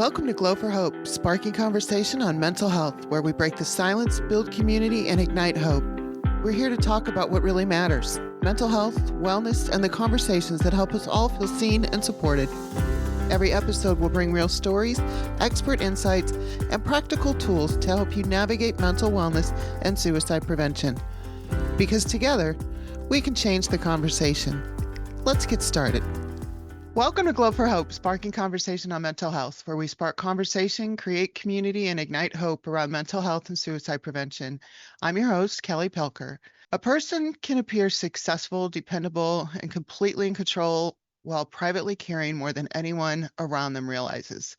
Welcome to Glow for Hope, sparking conversation on mental health, where we break the silence, build community, and ignite hope. We're here to talk about what really matters: mental health, wellness, and the conversations that help us all feel seen and supported. Every episode will bring real stories, expert insights, and practical tools to help you navigate mental wellness and suicide prevention. Because together, we can change the conversation. Let's get started. Welcome to Glow for Hope, sparking conversation on mental health, where we spark conversation, create community, and ignite hope around mental health and suicide prevention. I'm your host, Kelly Pelker. A person can appear successful, dependable, and completely in control while privately caring more than anyone around them realizes.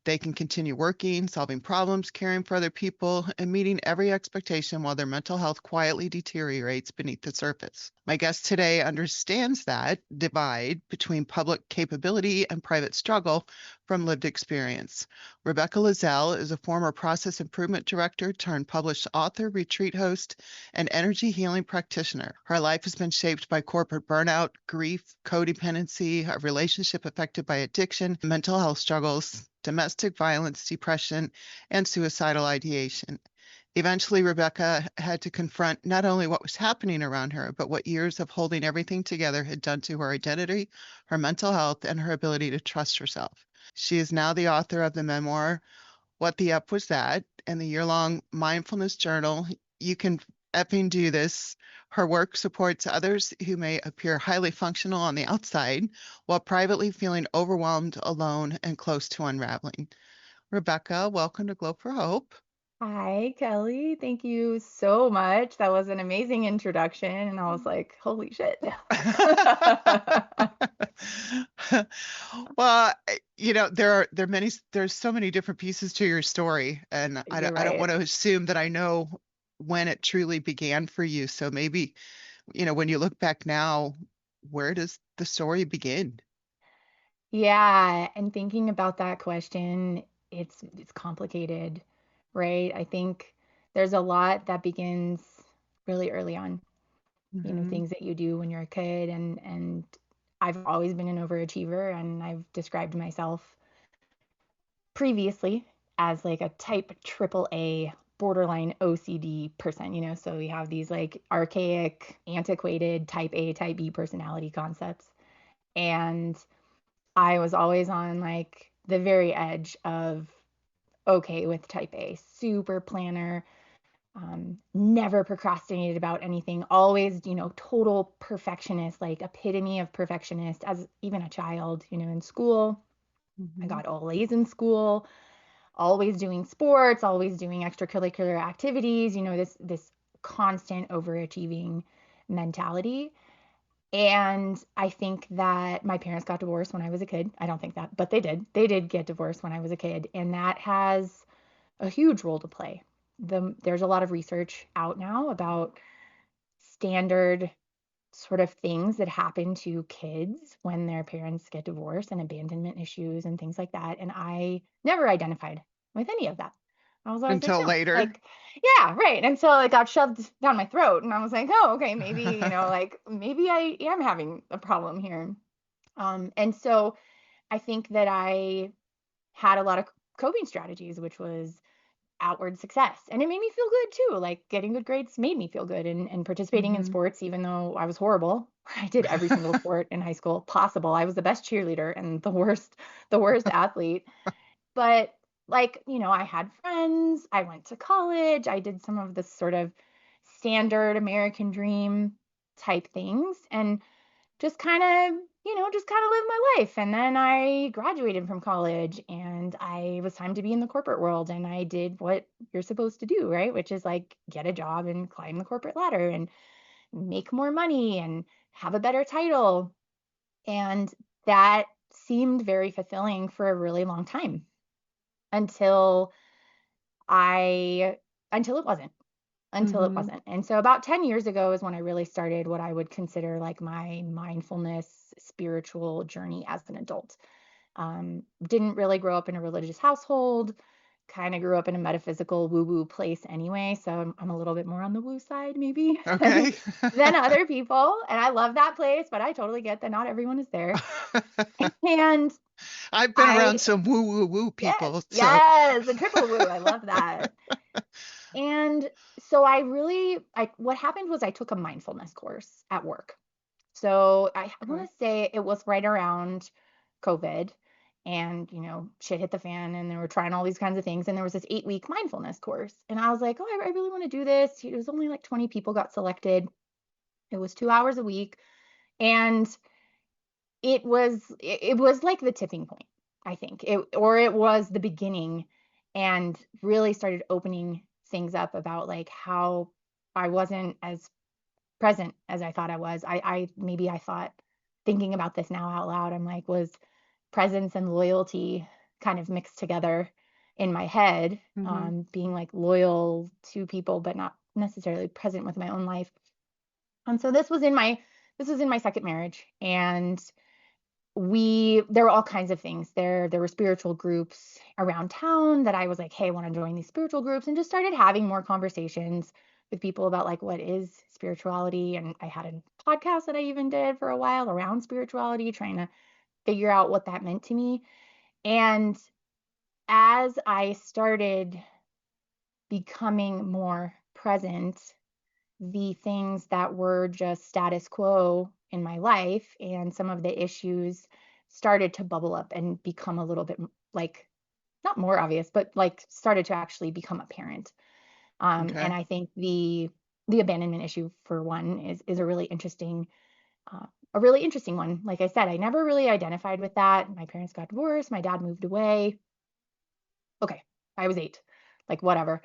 They can continue working, solving problems, caring for other people, and meeting every expectation while their mental health quietly deteriorates beneath the surface. My guest today understands that divide between public capability and private struggle from lived experience. Rebecca Lazzelle is a former process improvement director turned published author, retreat host, and energy healing practitioner. Her life has been shaped by corporate burnout, grief, codependency, a relationship affected by addiction, mental health struggles, domestic violence, depression, and suicidal ideation. Eventually, Rebecca had to confront not only what was happening around her, but what years of holding everything together had done to her identity, her mental health, and her ability to trust herself. She is now the author of the memoir, What the Up Was That, and the year-long mindfulness journal, You Can Effing Do This. Her work supports others who may appear highly functional on the outside while privately feeling overwhelmed, alone, and close to unraveling. Rebecca, welcome to Glow for Hope. Hi, Kelly. Thank you so much. That was an amazing introduction, and I was like, holy shit. Well, there's so many different pieces to your story, and I You're don't, I don't right. want to assume that I know when it truly began for you. So maybe, when you look back now, where does the story begin? Yeah, and thinking about that question, it's complicated, right? I think there's a lot that begins really early on, Hmm. things that you do when you're a kid and I've always been an overachiever and I've described myself previously as like a type triple A borderline OCD person, so we have these like archaic, antiquated type A, type B personality concepts. And I was always on like the very edge of okay with type A, super planner, never procrastinated about anything, always, total perfectionist, like epitome of perfectionist as even a child, in school. I Hmm. got all A's in school, always doing sports, always doing extracurricular activities, this constant overachieving mentality. And I think that my parents got divorced when I was a kid. I don't think that, but they did. They did get divorced when I was a kid, and that has a huge role to play. There's a lot of research out now about standard sort of things that happen to kids when their parents get divorced and abandonment issues and things like that. And I never identified with any of that. I was always like, Until no, later. like, yeah, right. Until it got shoved down my throat. And I was like, oh, okay, maybe, like maybe I am having a problem here. And so I think that I had a lot of coping strategies, which was outward success. And it made me feel good too. Like getting good grades made me feel good and participating in Hmm. sports, even though I was horrible. I did every single sport in high school possible. I was the best cheerleader and the worst athlete. But like, I had friends, I went to college, I did some of the sort of standard American dream type things and just kind of live my life. And then I graduated from college and I was time to be in the corporate world. And I did what you're supposed to do, right? Which is like get a job and climb the corporate ladder and make more money and have a better title. And that seemed very fulfilling for a really long time until I, until it wasn't. Until it Hmm. wasn't. And so about 10 years ago is when I really started what I would consider like my mindfulness spiritual journey as an adult. Didn't really grow up in a religious household, kind of grew up in a metaphysical woo-woo place anyway, so I'm a little bit more on the woo side maybe Okay. than other people. And I love that place, but I totally get that not everyone is there. And I've been around I, some woo woo woo yes, people, so yes, the triple woo. I love that. And so what happened was I took a mindfulness course at work. So I want okay. to say it was right around COVID, and shit hit the fan, and they were trying all these kinds of things. And there was this 8-week mindfulness course. And I was like, oh, I really want to do this. It was only like 20 people got selected. It was 2 hours a week. And it was like the tipping point, I think. It was the beginning, and really started opening things up about like how I wasn't as present as I thought I was. Maybe I thought, thinking about this now out loud, I'm like, was presence and loyalty kind of mixed together in my head, Hmm. being like loyal to people, but not necessarily present with my own life. And so this was in my second marriage, and there were all kinds of things. There were spiritual groups around town that I was like, hey, I want to join these spiritual groups, and just started having more conversations with people about like what is spirituality. And I had a podcast that I even did for a while around spirituality, trying to figure out what that meant to me. And as I started becoming more present, the things that were just status quo in my life and some of the issues started to bubble up and become a little bit like, not more obvious, but like started to actually become apparent. And Okay. I think the abandonment issue, for one, is a really interesting one. Like I said, I never really identified with that. My parents got divorced. My dad moved away. Okay, I was 8, like whatever.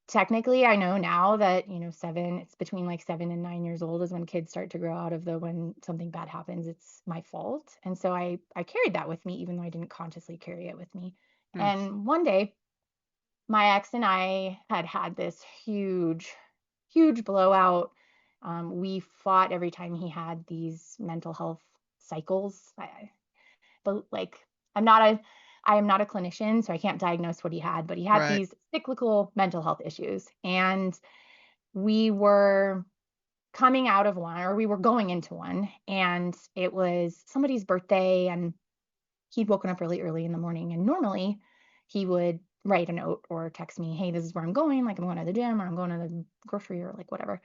Technically, I know now that, it's between like 7 and 9 years old is when kids start to grow out of the, when something bad happens, it's my fault. And so I carried that with me, even though I didn't consciously carry it with me. Hmm. And one day, my ex and I had this huge, huge blowout. We fought every time he had these mental health cycles. But like, I'm not a I am not a clinician, so I can't diagnose what he had, but he had Right. these cyclical mental health issues. And we were coming out of one, or we were going into one, and it was somebody's birthday, and he'd woken up really early in the morning. And normally he would write a note or text me, hey, this is where I'm going, like I'm going to the gym, or I'm going to the grocery, or like whatever.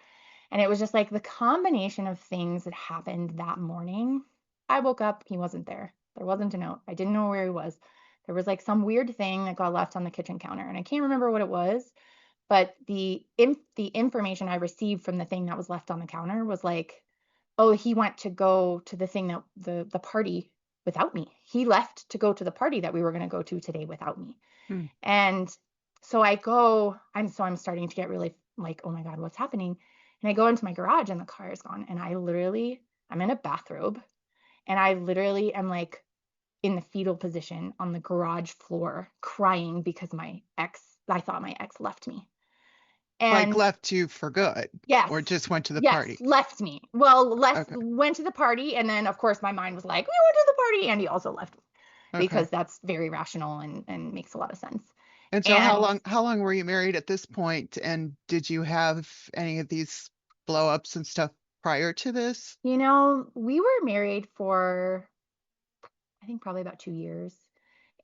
And it was just like the combination of things that happened that morning. I woke up, he wasn't there. There wasn't a note. I didn't know where he was. There was like some weird thing that got left on the kitchen counter, and I can't remember what it was, but the information I received from the thing that was left on the counter was like, oh, he went to go to the thing, that the party, without me. He left to go to the party that we were going to go to today without me. Hmm. And so I'm starting to get really like, oh my God, what's happening? And I go into my garage, and the car is gone. And I'm in a bathrobe, and I literally am like in the fetal position on the garage floor crying because I thought my ex left me. Like And left you for good, yes, or just went to the yes, party. left me. Well, Okay. went to the party. And then of course my mind was like, we went to the party, and he also left me, Okay. because that's very rational and makes a lot of sense. And so And how long were you married at this point, and did you have any of these blow ups and stuff prior to this? we were married for, I think, probably about 2 years.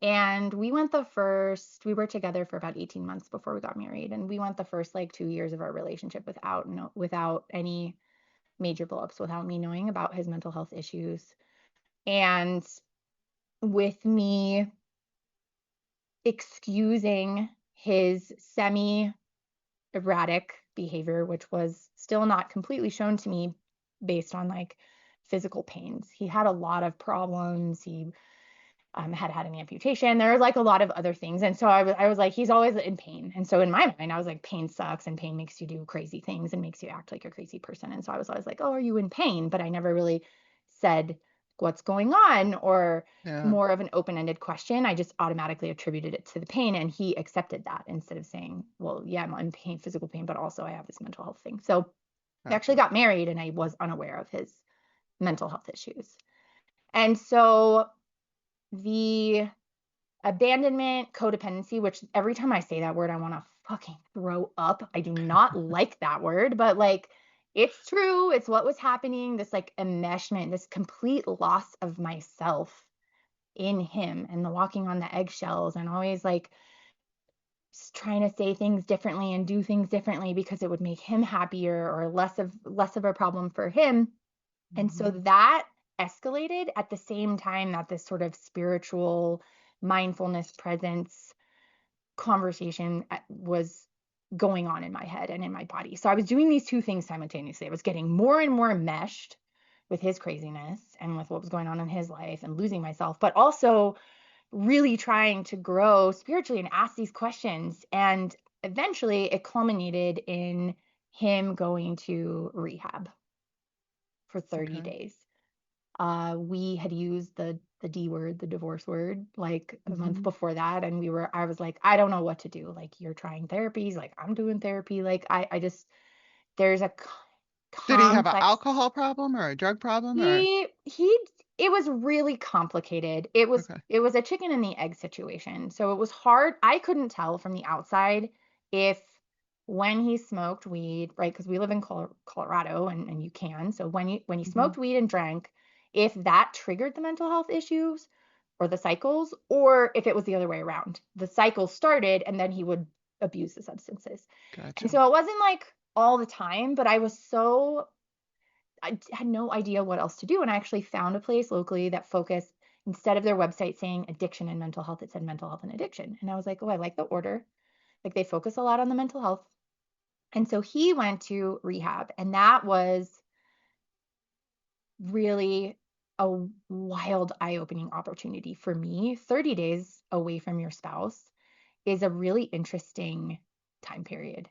And we were together for about 18 months before we got married. And we went the first like 2 years of our relationship without, no, without any major blowups, without me knowing about his mental health issues. And with me excusing his semi erratic behavior, which was still not completely shown to me based on like physical pains. He had a lot of problems. He had an amputation. There was like a lot of other things. And so I was like, he's always in pain. And so in my mind, I was like, pain sucks, and pain makes you do crazy things and makes you act like a crazy person. And so I was always like, oh, are you in pain? But I never really said what's going on, or Yeah. more of an open-ended question. I just automatically attributed it to the pain, and he accepted that instead of saying, well, yeah, I'm in pain, physical pain, but also I have this mental health thing. So we actually Okay. got married, and I was unaware of his mental health issues. And so the abandonment, codependency, which every time I say that word, I want to fucking throw up. I do not like that word, but like it's true. It's what was happening. This like enmeshment, this complete loss of myself in him, and the walking on the eggshells, and always like trying to say things differently and do things differently because it would make him happier or less of a problem for him. And so Mhm. that escalated at the same time that this sort of spiritual mindfulness presence conversation was going on in my head and in my body. So I was doing these two things simultaneously. I was getting more and more meshed with his craziness and with what was going on in his life and losing myself, but also really trying to grow spiritually and ask these questions. And eventually it culminated in him going to rehab for 30 Okay. days. We had used the D word, the divorce word, like a month Mhm. before that, and I was like, I don't know what to do. Like, you're trying therapies, like I'm doing therapy. Like, I just there's a Did he have an complex. alcohol problem or a drug problem or He it was really complicated. It was okay. it was a chicken and the egg situation. So it was hard. I couldn't tell from the outside if when he smoked weed, right? Because we live in Colorado and you can. So when he Mhm. smoked weed and drank, if that triggered the mental health issues or the cycles, or if it was the other way around. The cycle started and then he would abuse the substances. And Gotcha. so it wasn't like all the time, but I had no idea what else to do. And I actually found a place locally that focused, instead of their website saying addiction and mental health, it said mental health and addiction. And I was like, oh, I like the order. Like they focus a lot on the mental health. And so he went to rehab. And that was really a wild, eye opening opportunity for me. 30 days away from your spouse is a really interesting time period.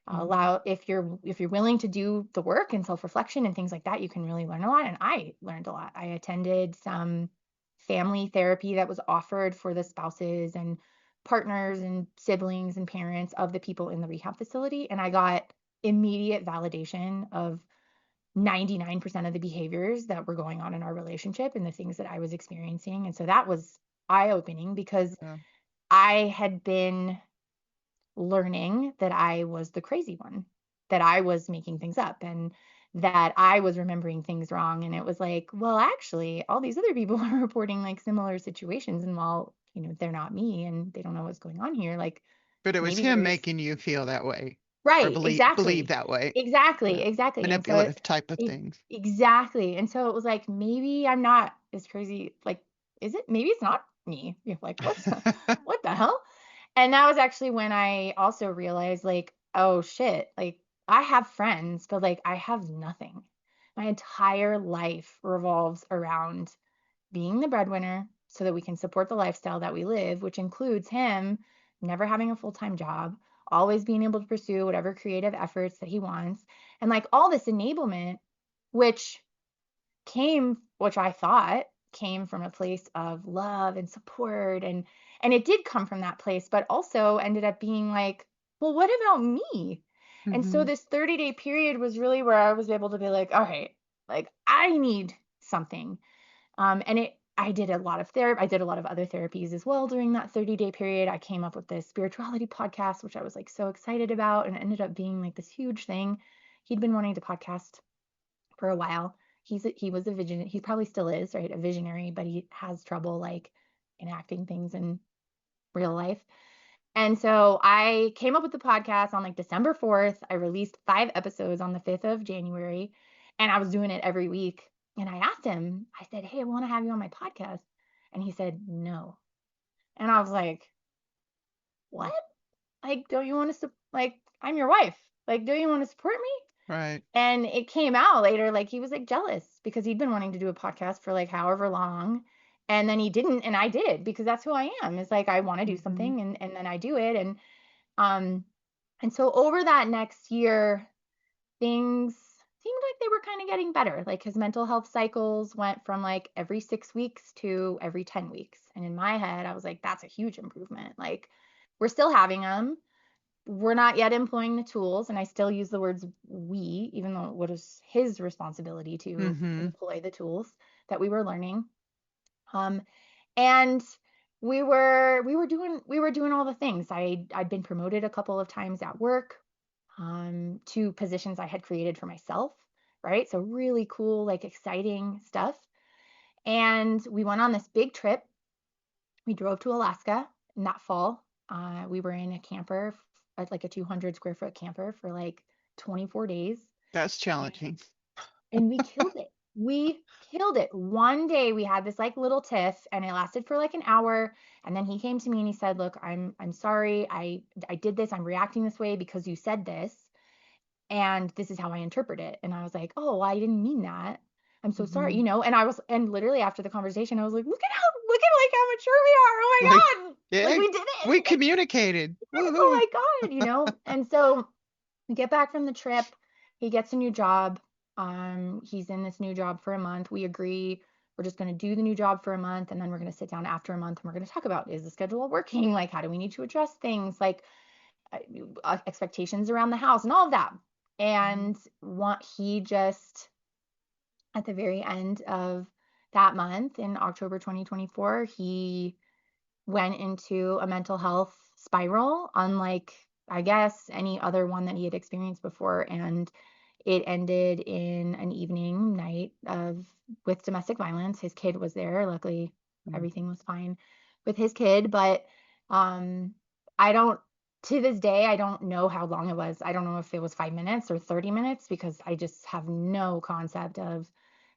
Mhm. Allow if you're willing to do the work and self-reflection and things like that, you can really learn a lot. And I learned a lot. I attended some family therapy that was offered for the spouses and partners and siblings and parents of the people in the rehab facility, and I got immediate validation of 99% of the behaviors that were going on in our relationship and the things that I was experiencing. And so that was eye-opening because Yeah. I had been learning that I was the crazy one, that I was making things up and that I was remembering things wrong. And it was like, well, actually, all these other people are reporting like similar situations. And while, they're not me and they don't know what's going on here, like But it was maybe him there is. making you feel that way or Right, believe exactly. that way. Exactly, Yeah. exactly. And so Manipulative type of it things. exactly. And so it was like, maybe I'm not as crazy. Like, is it? Maybe it's not me. You're like, what the hell? And that was actually when I also realized, like, oh shit, like I have friends, but like I have nothing. My entire life revolves around being the breadwinner so that we can support the lifestyle that we live, which includes him never having a full-time job, always being able to pursue whatever creative efforts that he wants, and like all this enablement, which which I thought came from a place of love and support, and it did come from that place, but also ended up being like, well, what about me? And so Mhm. this 30-day period was really where I was able to be like, all right, like I need something. And I did a lot of therapy. I did a lot of other therapies as well during that 30-day period. I came up with this spirituality podcast, which I was like so excited about, and it ended up being like this huge thing. He'd been wanting to podcast for a while. He was a vision. He probably still is, right? A visionary, but he has trouble like enacting things in real life. And so I came up with the podcast on like December 4th. I released 5 episodes on the 5th of January, and I was doing it every week. And I asked him, I said, hey, I want to have you on my podcast. And he said, no. And I was like, what? Like, don't you want to, like, I'm your wife. Like, don't you want to support me? Right. And it came out later, like, he was like jealous because he'd been wanting to do a podcast for like however long. And then he didn't, and I did because that's who I am. It's like I want to do Mhm. something and then I do it. Um, and so over that next year, things seemed like they were kind of getting better. Like his mental health cycles went from like every 6 weeks to every 10 weeks. And in my head, I was like, that's a huge improvement. Like we're still having them. We're not yet employing the tools. And I still use the words we, even though it was his responsibility to Mhm. employ the tools that we were learning. Um, and we were doing all the things. I'd been promoted a couple of times at work, to positions I had created for myself, right? So really cool, like exciting stuff. And we went on this big trip. We drove to Alaska in that fall. We were in a camper, like a 200 square foot camper for like 24 days. That's And, challenging. and we killed it. We killed it. One day we had this like little tiff and it lasted for like an hour. And then he came to me and he said, "Look, I'm sorry. I did this. I'm reacting this way because you said this. And this is how I interpret it." And I was like, "Oh, I didn't mean that. I'm so sorry," Hmm. and literally after the conversation, I was like, look at like how mature we are. Oh Like, my God. Like yeah, we did we it. communicated. Woohoo. Oh my God. And so we get back from the trip. He gets a new job. He's in this new job for a month. We agree we're just going to do the new job for a month and then we're going to sit down after a month and we're going to talk about, is the schedule working? Like, how do we need to adjust things? Like, expectations around the house and all of that. Mhm. And what he just at the very end of that month in October 2024, he went into a mental health spiral, unlike, I guess, any other one that he had experienced before. And it ended in an evening night of with domestic violence. His kid was there. Luckily, Mm. everything was fine with his kid, but um I don't to this day I don't know how long it was. I don't know if it was 5 minutes or 30 minutes because I just have no concept of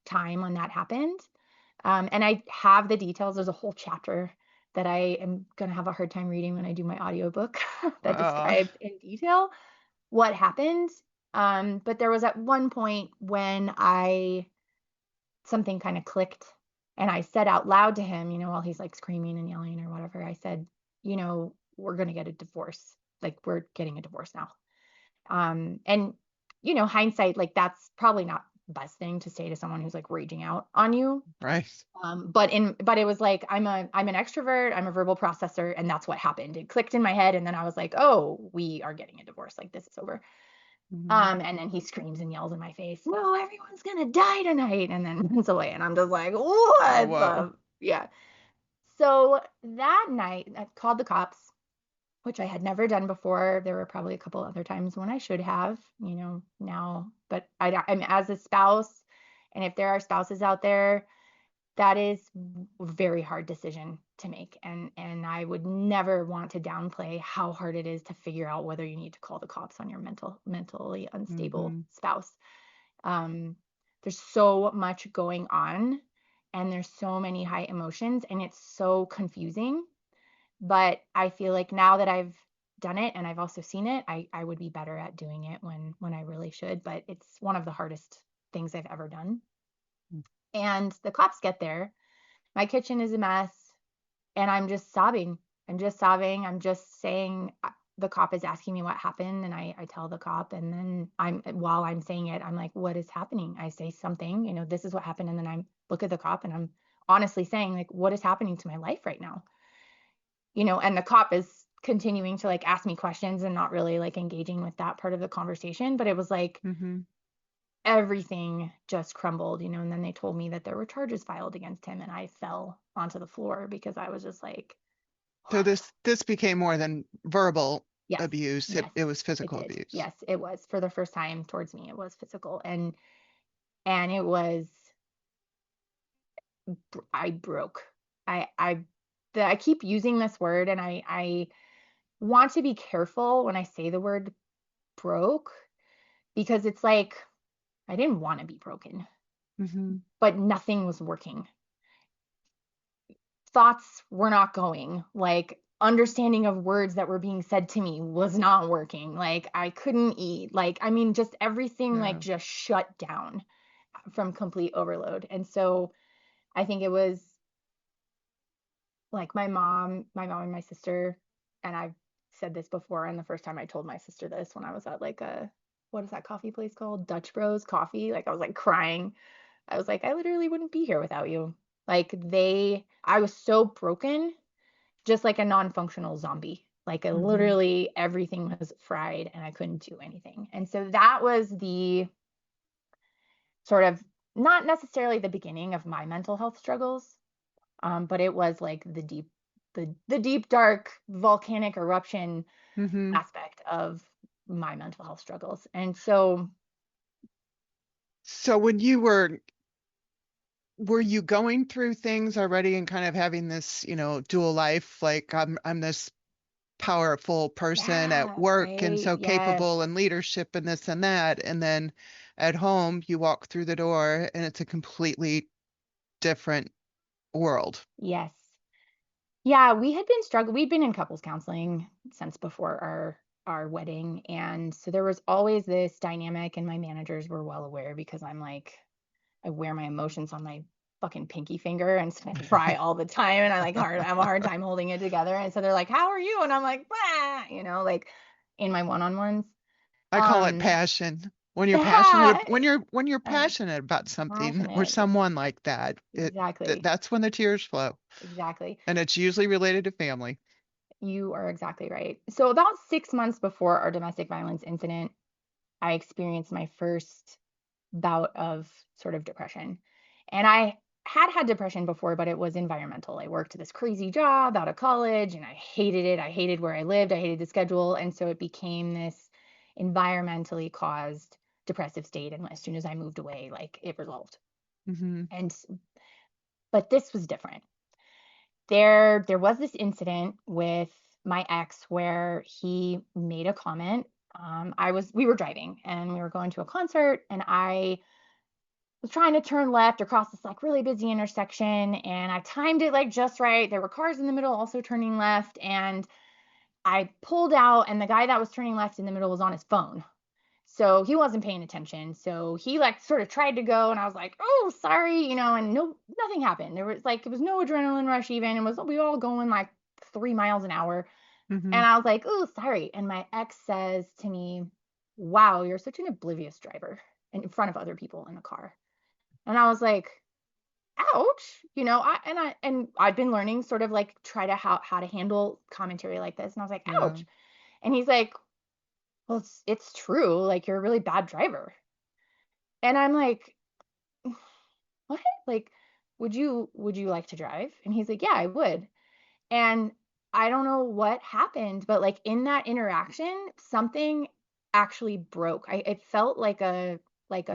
time when that happened. And I have the details. There's a whole chapter that I am going to have a hard time reading when I do my audiobook that Uh, describes in detail what happened. But there was at one point when something kind of clicked and I said out loud to him, while he's like screaming and yelling or whatever, I said, we're going to get a divorce. Like we're getting a divorce now. And hindsight, like that's probably not the best thing to say to someone who's like raging out on you. right. But it was like I'm an extrovert, I'm a verbal processor, and that's what happened. It clicked in my head, and then I was like, oh, we are getting a divorce. Like this is over. Hmm. And then he screams and yells in my face, "No, everyone's gonna die tonight," and then runs away. And I'm just like, Oh, what whoa. the yeah. So that night, I called the cops, which I had never done before. There were probably a couple other times when I should have, now, but I'm as a spouse, and if there are spouses out there, that is a very hard decision to make. And I would never want to downplay how hard it is to figure out whether you need to call the cops on your mentally unstable Hmm. spouse. Um, there's so much going on and there's so many high emotions and it's so confusing. But I feel like now that I've done it and I've also seen it, I would be better at doing it when I really should. But it's one of the hardest things I've ever done. And the cops get there. My kitchen is a mess and I'm just sobbing. I'm just sobbing. I'm just saying, the cop is asking me what happened and I tell the cop and then while I'm saying it, I'm like, what is happening? I say something, this is what happened. And then I look at the cop and I'm honestly saying like, what is happening to my life right now? And the cop is continuing to like ask me questions and not really like engaging with that part of the conversation. But it was like Hmm. everything just crumbled, and then they told me that there were charges filed against him and I fell onto the floor because I was just like, So what? this became more than verbal Yes. abuse. It Yes, it was it physical did. abuse. Yes, it was. For the first time towards me, it was physical. And it was I broke. I keep using this word and I want to be careful when I say the word broke because it's like I didn't want to be broken, Hmm. but nothing was working. Thoughts were not going. Like understanding of words that were being said to me was not working. Like I couldn't eat. Like I mean just everything like Yeah. just shut down from complete overload. And so I think it was like my mom and my sister, and I've said this before, and the first time I told my sister this when I was at like a what is that coffee place called? Dutch Bros Coffee. Like I was like crying. I was like, I literally wouldn't be here without you. I was so broken, just like a non-functional zombie. Like Hmm. literally everything was fried and I couldn't do anything. And so that was the sort of not necessarily the beginning of my mental health struggles, but it was like the the deep dark volcanic eruption Mhm. aspect of my mental health struggles. And so So when you were you going through things already and kind of having this, dual life, like I'm this powerful person at yeah, work and right. so Yes. capable and leadership and this and that, and then at home you walk through the door and it's a completely different world. Yes. Yeah, we had been struggling. We'd been in couples counseling since before our wedding, and so there was always this dynamic, and my managers were well aware because I'm like I wear my emotions on my fucking pinky finger, and so I cry all the time, and I have a hard time holding it together. And so they're like, "How are you?" And I'm like, "Bah," like in my one-on-ones. I call it Um, passion. When you're passionate, yeah, when you're uh, passionate about something or passionate. someone like that, Exactly. that's when the tears flow, Exactly. and it's usually related to family. You are exactly right. So about 6 months before our domestic violence incident, I experienced my first bout of sort of depression. And I had depression before, but it was environmental. I worked this crazy job out of college and I hated it. I hated where I lived. I hated the schedule. And so it became this environmentally caused depressive state. And as soon as I moved away, like it resolved. Mhm. And but this was different. There was this incident with my ex where he made a comment. We were driving and we were going to a concert, and I was trying to turn left across this like really busy intersection, and I timed it like just right. There were cars in the middle also turning left, and I pulled out, and the guy that was turning left in the middle was on his phone. So he wasn't paying attention. So he like sort of tried to go, and I was like, "Oh, sorry," and no, nothing happened. It was no adrenaline rush even. It was we were all going like 3 miles an hour, and Mhm. I was like, "Oh, sorry." And my ex says to me, "Wow, you're such an oblivious driver," in front of other people in the car. And I was like, "Ouch," and I've been learning sort of like try to how to handle commentary like this, and I was like, Yeah. "Ouch," and he's like, "Well, it's true. Like you're a really bad driver." And I'm like, "What? Like, would you like to drive?" And he's like, "Yeah, I would." And I don't know what happened, but like in that interaction, something actually broke. It felt like a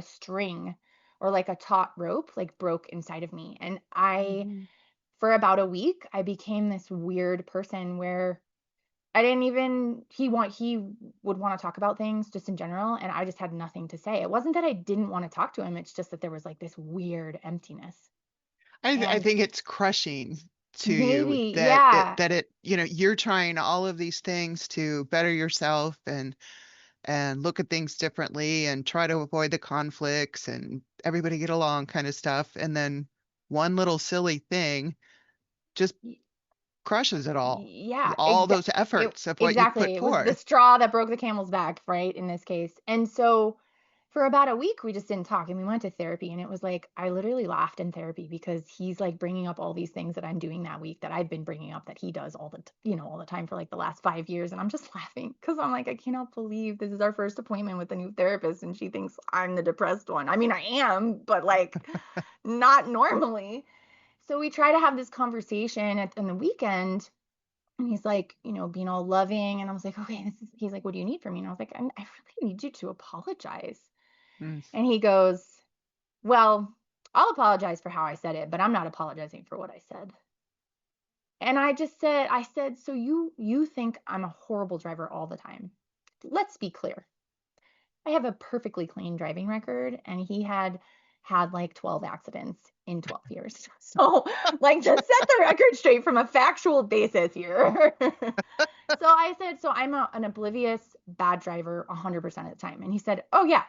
string or like a taut rope like broke inside of me. And Mhm. for about a week, I became this weird person where I didn't even he would want to talk about things just in general, and I just had nothing to say. It wasn't that I didn't want to talk to him, it's just that there was like this weird emptiness. I And think it's crushing to you maybe, that yeah, you're trying all of these things to better yourself and look at things differently and try to avoid the conflicts and everybody get along kind of stuff, and then one little silly thing just crushes it yeah, all those efforts of what you put exactly. It was the forth. straw that broke the camel's back, right, in this case. And so for about a week, we just didn't talk, and we went to therapy, and it was like I literally laughed in therapy because he's like bringing up all these things that I'm doing that week that I've been bringing up that he does all the time for like the last 5 years, and I'm just laughing because I'm like I cannot believe this is our first appointment with a new therapist, and she thinks I'm the depressed one. I mean, I am, but like not normally. So we try to have this conversation on the weekend, and he's like, being all loving. And I was like, okay, he's like, what do you need from me? And I was like, I really need you to apologize. Mm. And he goes, well, I'll apologize for how I said it, but I'm not apologizing for what I said. And I said, so you think I'm a horrible driver all the time. Let's be clear. I have a perfectly clean driving record, and he had like 12 accidents in 12 years. So, like, just set the record straight from a factual basis here. So I said, so I'm an oblivious bad driver 100% of the time. And he said, oh yeah.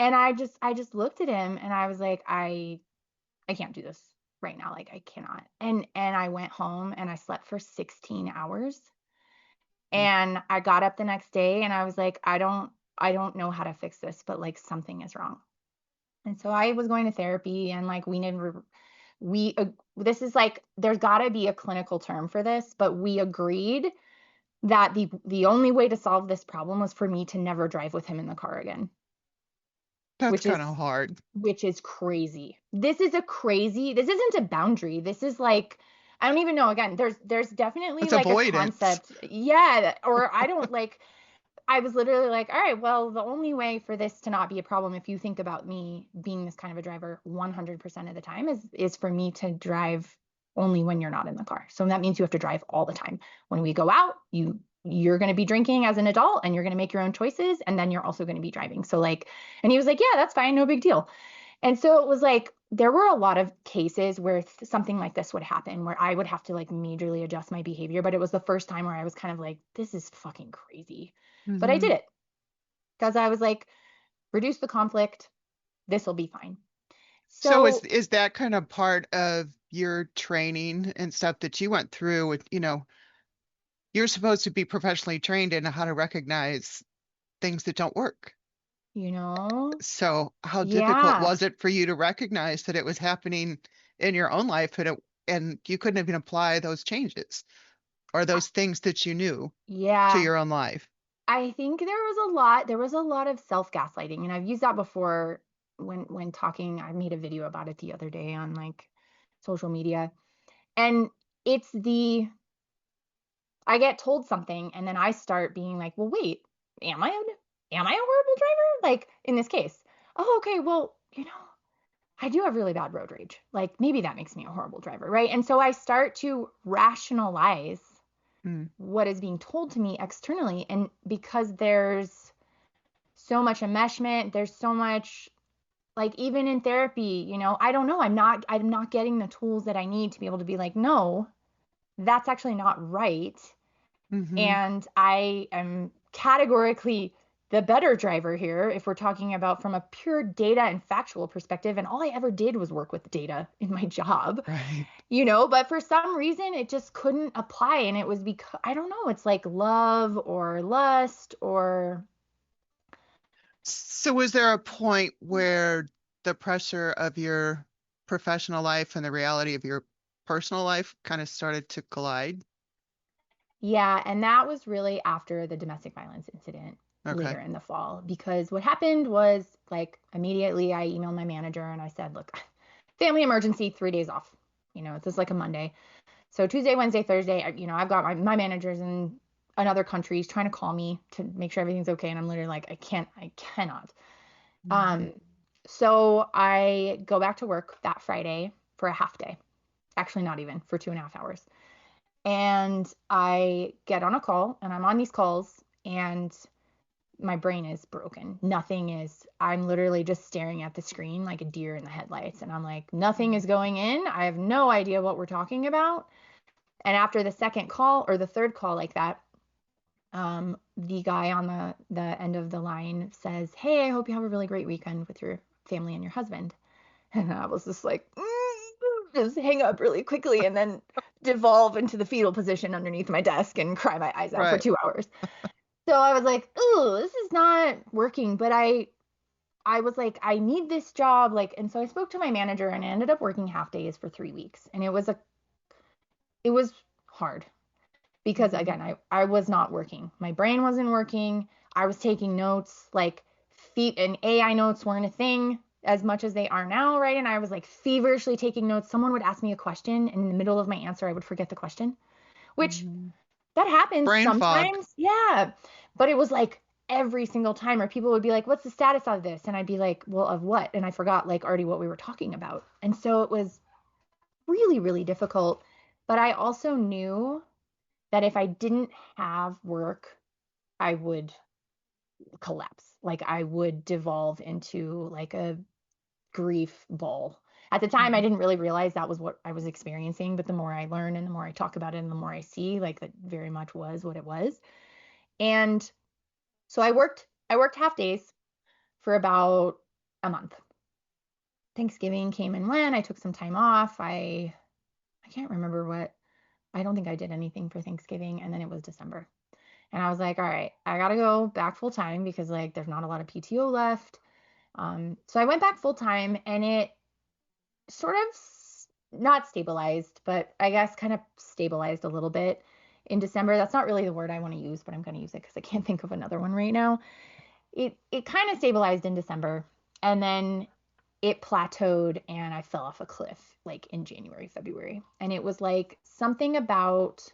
And I just looked at him and I was like, I can't do this right now. Like I cannot. And I went home and I slept for 16 hours. Mm. And I got up the next day and I was like, I don't know how to fix this, but like something is wrong. And so I was going to therapy, and like we never we this is like there's got to be a clinical term for this, but we agreed that the only way to solve this problem was for me to never drive with him in the car again, That's which kind is of hard. crazy. This isn't a boundary. This is like I don't even know. Again, there's definitely It's like a avoidance. concept. Yeah. Or I don't like, I was literally like, all right, well, the only way for this to not be a problem, if you think about me being this kind of a driver 100% of the time, is for me to drive only when you're not in the car. So that means you have to drive all the time. When we go out, you're going to be drinking as an adult and you're going to make your own choices, and then you're also going to be driving. So like, and he was like, yeah, that's fine, no big deal. And so it was like there were a lot of cases where something like this would happen where I would have to like majorly adjust my behavior, but it was the first time where I was kind of like, this is fucking crazy. But I Hmm. did it because I was like, reduce the conflict. This will be fine. So So, is that kind of part of your training and stuff that you went through with, you're supposed to be professionally trained in how to recognize things that don't work. you know, So how difficult yeah, was it for you to recognize that it was happening in your own life and you couldn't even apply those changes or I, those things that you knew to yeah. your own life? I think there was a lot of self-gaslighting, and I've used that before when talking. I made a video about it the other day on like social media. And it's the I get told something and then I start being like, "Well, wait, am I a horrible driver?" Like in this case. "Oh, okay, well, I do have really bad road rage. Like maybe that makes me a horrible driver, right?" And so I start to rationalize Mm, what is being told to me externally, and because there's so much enmeshment, there's so much like even in therapy, I don't know, I'm not getting the tools that I need to be able to be like, "No, that's actually not right." hmm. And I am categorically the better driver here if we're talking about from a pure data and factual perspective. And all I ever did was work with data in my job, Right. but for some reason it just couldn't apply. And it was because I don't know, it's like love or lust or So was there a point where the pressure of your professional life and the reality of your personal life kind of started to collide? yeah. And that was really after the domestic violence incident Okay. later in the fall, because what happened was like immediately I emailed my manager and I said, look, family emergency, 3 days off. It's just like a Monday. So Tuesday, Wednesday, Thursday, I've got my managers in another countries trying to call me to make sure everything's okay. And I'm literally like, I cannot. Mhm. Um, so I go back to work that Friday for a half day. Actually, not even for 2.5 hours. And I get on a call and I'm on these calls and my brain is broken. I'm literally just staring at the screen like a deer in the headlights. And I'm like, nothing is going in. I have no idea what we're talking about. And after the second call or the third call like that, the guy on the end of the line says, "Hey, I hope you have a really great weekend with your family and your husband." And I was just like, just hang up really quickly and then devolve into the fetal position underneath my desk and cry my eyes out for Right. 2 hours. So I was like, "Ooh, this is not working." But I was like, I need this job. Like, and so I spoke to my manager and I ended up working half days for 3 weeks. And it was hard because Mhm. again, I was not working. My brain wasn't working. I was taking notes, like feet and AI notes weren't a thing as much as they are now, right? And I was like feverishly taking notes. Someone would ask me a question and in the middle of my answer I would forget the question, which Mhm. that happens Brain fog. sometimes. Yeah. But it was like every single time, or people would be like, "What's the status of this?" And I'd be like, "Well, of what?" And I forgot like already what we were talking about. And so it was really, really difficult. But I also knew that if I didn't have work, I would collapse. Like I would devolve into like a grief ball. At the time, I Mhm. didn't really realize that was what I was experiencing, but the more I learn and the more I talk about it and the more I see, like that very much was what it was. And so I worked half days for about a month. Thanksgiving came and went. I took some time off. I can't remember what. I don't think I did anything for Thanksgiving, and then it was December. And I was like, all right, I gotta go back full time because like there's not a lot of PTO left. So I went back full time and it sort of not stabilized, but I guess kind of stabilized a little bit in December. That's not really the word I want to use, but I'm going to use it because I can't think of another one right now. It kind of stabilized in December, and then it plateaued and I fell off a cliff like in January, February. And it was like something about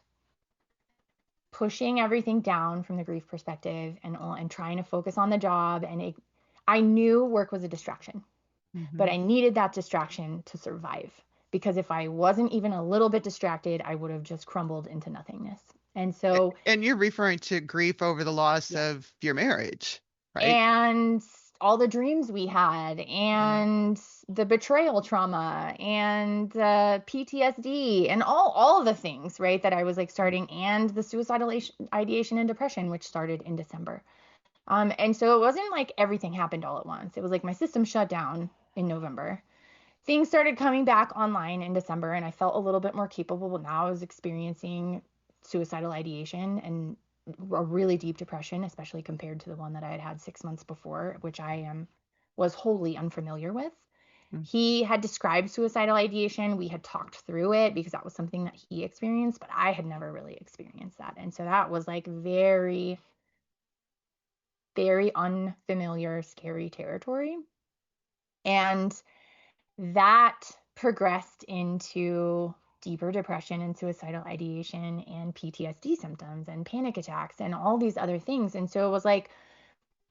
pushing everything down from the grief perspective and trying to focus on the job. I knew work was a distraction, but Mm-hmm. I needed that distraction to survive. Because if I wasn't even a little bit distracted, I would have just crumbled into nothingness. And so, And you're referring to grief over the loss yes. of your marriage, right? And all the dreams we had, Yeah. and the betrayal trauma, and the PTSD, and all of the things, right, that I was like starting, and the suicidal ideation and depression, which started in December. And so it wasn't like everything happened all at once. It was like my system shut down in November. Things started coming back online in December, and I felt a little bit more capable. But now I was experiencing suicidal ideation and a really deep depression, especially compared to the one that I had had 6 months before, which was wholly unfamiliar with. Mm. He had described suicidal ideation. We had talked through it because that was something that he experienced, but I had never really experienced that. And so that was like very, very unfamiliar, scary territory. And that progressed into deeper depression and suicidal ideation and PTSD symptoms and panic attacks and all these other things. And so it was like,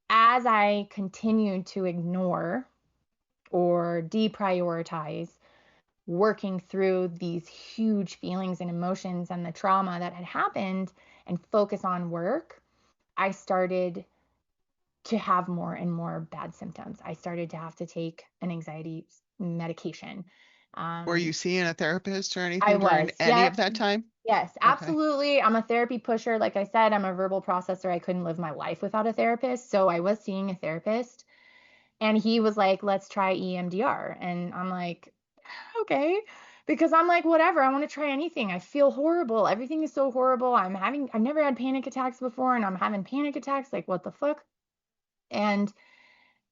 as I continued to ignore or deprioritize working through these huge feelings and emotions and the trauma that had happened and focus on work, I started to have more and more bad symptoms. I started to have to take an anxiety medication. Were you Um, seeing a therapist or I anything during was, any of yep, that time? yes, Okay. absolutely. I'm a therapy pusher. Like I said, I'm a verbal processor. I couldn't live my life without a therapist. So I was seeing a therapist, and he was like, let's try EMDR. And I'm like, okay. Because I'm like, whatever, I want to try anything. I feel horrible. Everything is so horrible. I've never had panic attacks before, and I'm having panic attacks. Like, what the fuck? And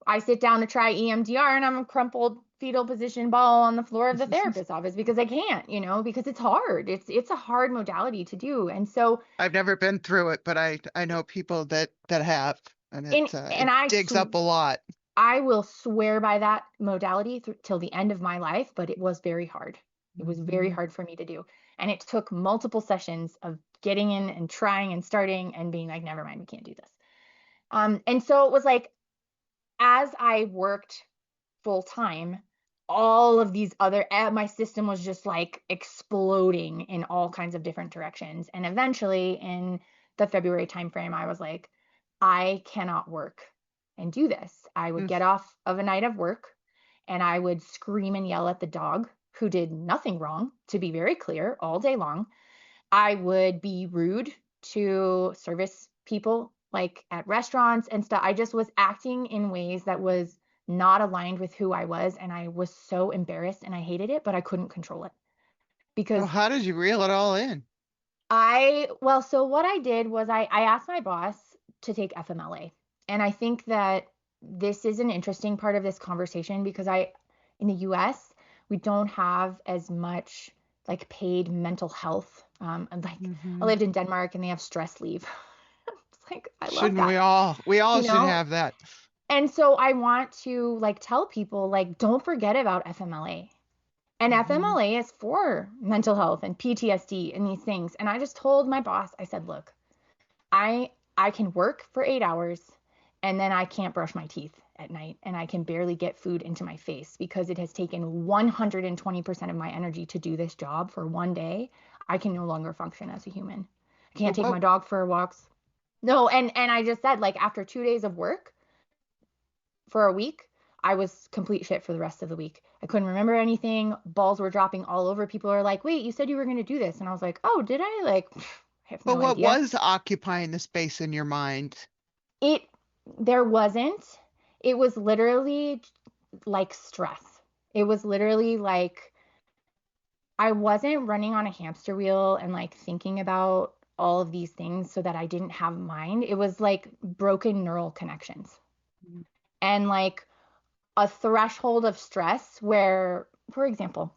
I sit down to try EMDR, and I'm a crumpled fetal position ball on the floor of the therapist's office because I can't, because it's hard. It's a hard modality to do. And so I've never been through it, but I know people that have, and in it and I digs up a lot. I will swear by that modality till the end of my life, but it was very hard. It was very Mhm. hard for me to do. And it took multiple sessions of getting in and trying and starting and being like, never mind, we can't do this. And so it was like, as I worked full time, all of these other my system was just like exploding in all kinds of different directions. And eventually in the February timeframe, I was like, I cannot work and do this. I would Mm. get off of a night of work and I would scream and yell at the dog, who did nothing wrong, to be very clear, all day long. I would be rude to service people like at restaurants and stuff. I just was acting in ways that was not aligned with who I was. And I was so embarrassed and I hated it, but I couldn't control it Well, because how did you reel it all in? well, so what I did was I asked my boss to take FMLA. And I think that this is an interesting part of this conversation because in the US, we don't have as much like paid mental health. And like I Hmm. lived in Denmark and they have stress leave. It's like, I love Shouldn't we that, all? We all you should know? have that. And so I want to like tell people like don't forget about FMLA. And Hmm. FMLA is for mental health and PTSD and these things. And I just told my boss, I said, look, I can work for 8 hours and then I can't brush my teeth at night and I can barely get food into my face because it has taken 120% of my energy to do this job for one day. I can no longer function as a human. I can't But take my what? dog for walks. No, and I just said like after 2 days of work for a week, I was complete shit for the rest of the week. I couldn't remember anything. Balls were dropping all over. People are like, "Wait, you said you were going to do this." And I was like, "Oh, did I?" Like, I have But no what idea. was occupying the space in your mind? It there wasn't. It was literally like stress. It was literally like I wasn't running on a hamster wheel and like thinking about all of these things so that I didn't have mind. It was like broken neural connections and like a threshold of stress where, for example,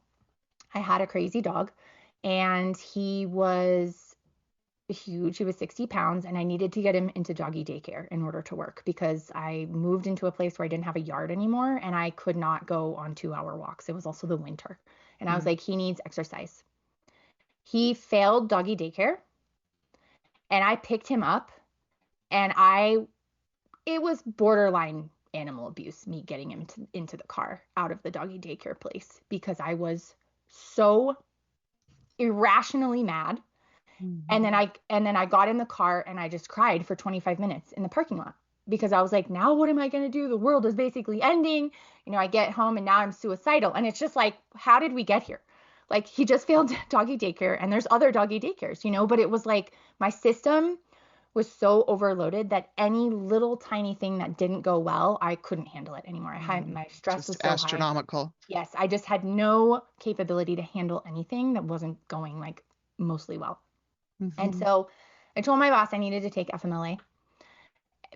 I had a crazy dog and he was huge. He was 60 pounds, and I needed to get him into doggy daycare in order to work because I moved into a place where I didn't have a yard anymore and I could not go on 2-hour walks. It was also the winter. And I was Mm. like, he needs exercise. He failed doggy daycare, and I picked him up, and it was borderline animal abuse, me getting him into the car out of the doggy daycare place because I was so irrationally mad. And then Mhm. I got in the car and I just cried for 25 minutes in the parking lot because I was like, now what am I going to do? The world is basically ending. I get home and now I'm suicidal. And it's just like, how did we get here? Like he just failed doggy daycare and there's other doggy daycares, but it was like my system was so overloaded that any little tiny thing that didn't go well, I couldn't handle it anymore. My stress Just was so high. astronomical. Yes, I just had no capability to handle anything that wasn't going like mostly well. And Hmm. so I told my boss I needed to take FMLA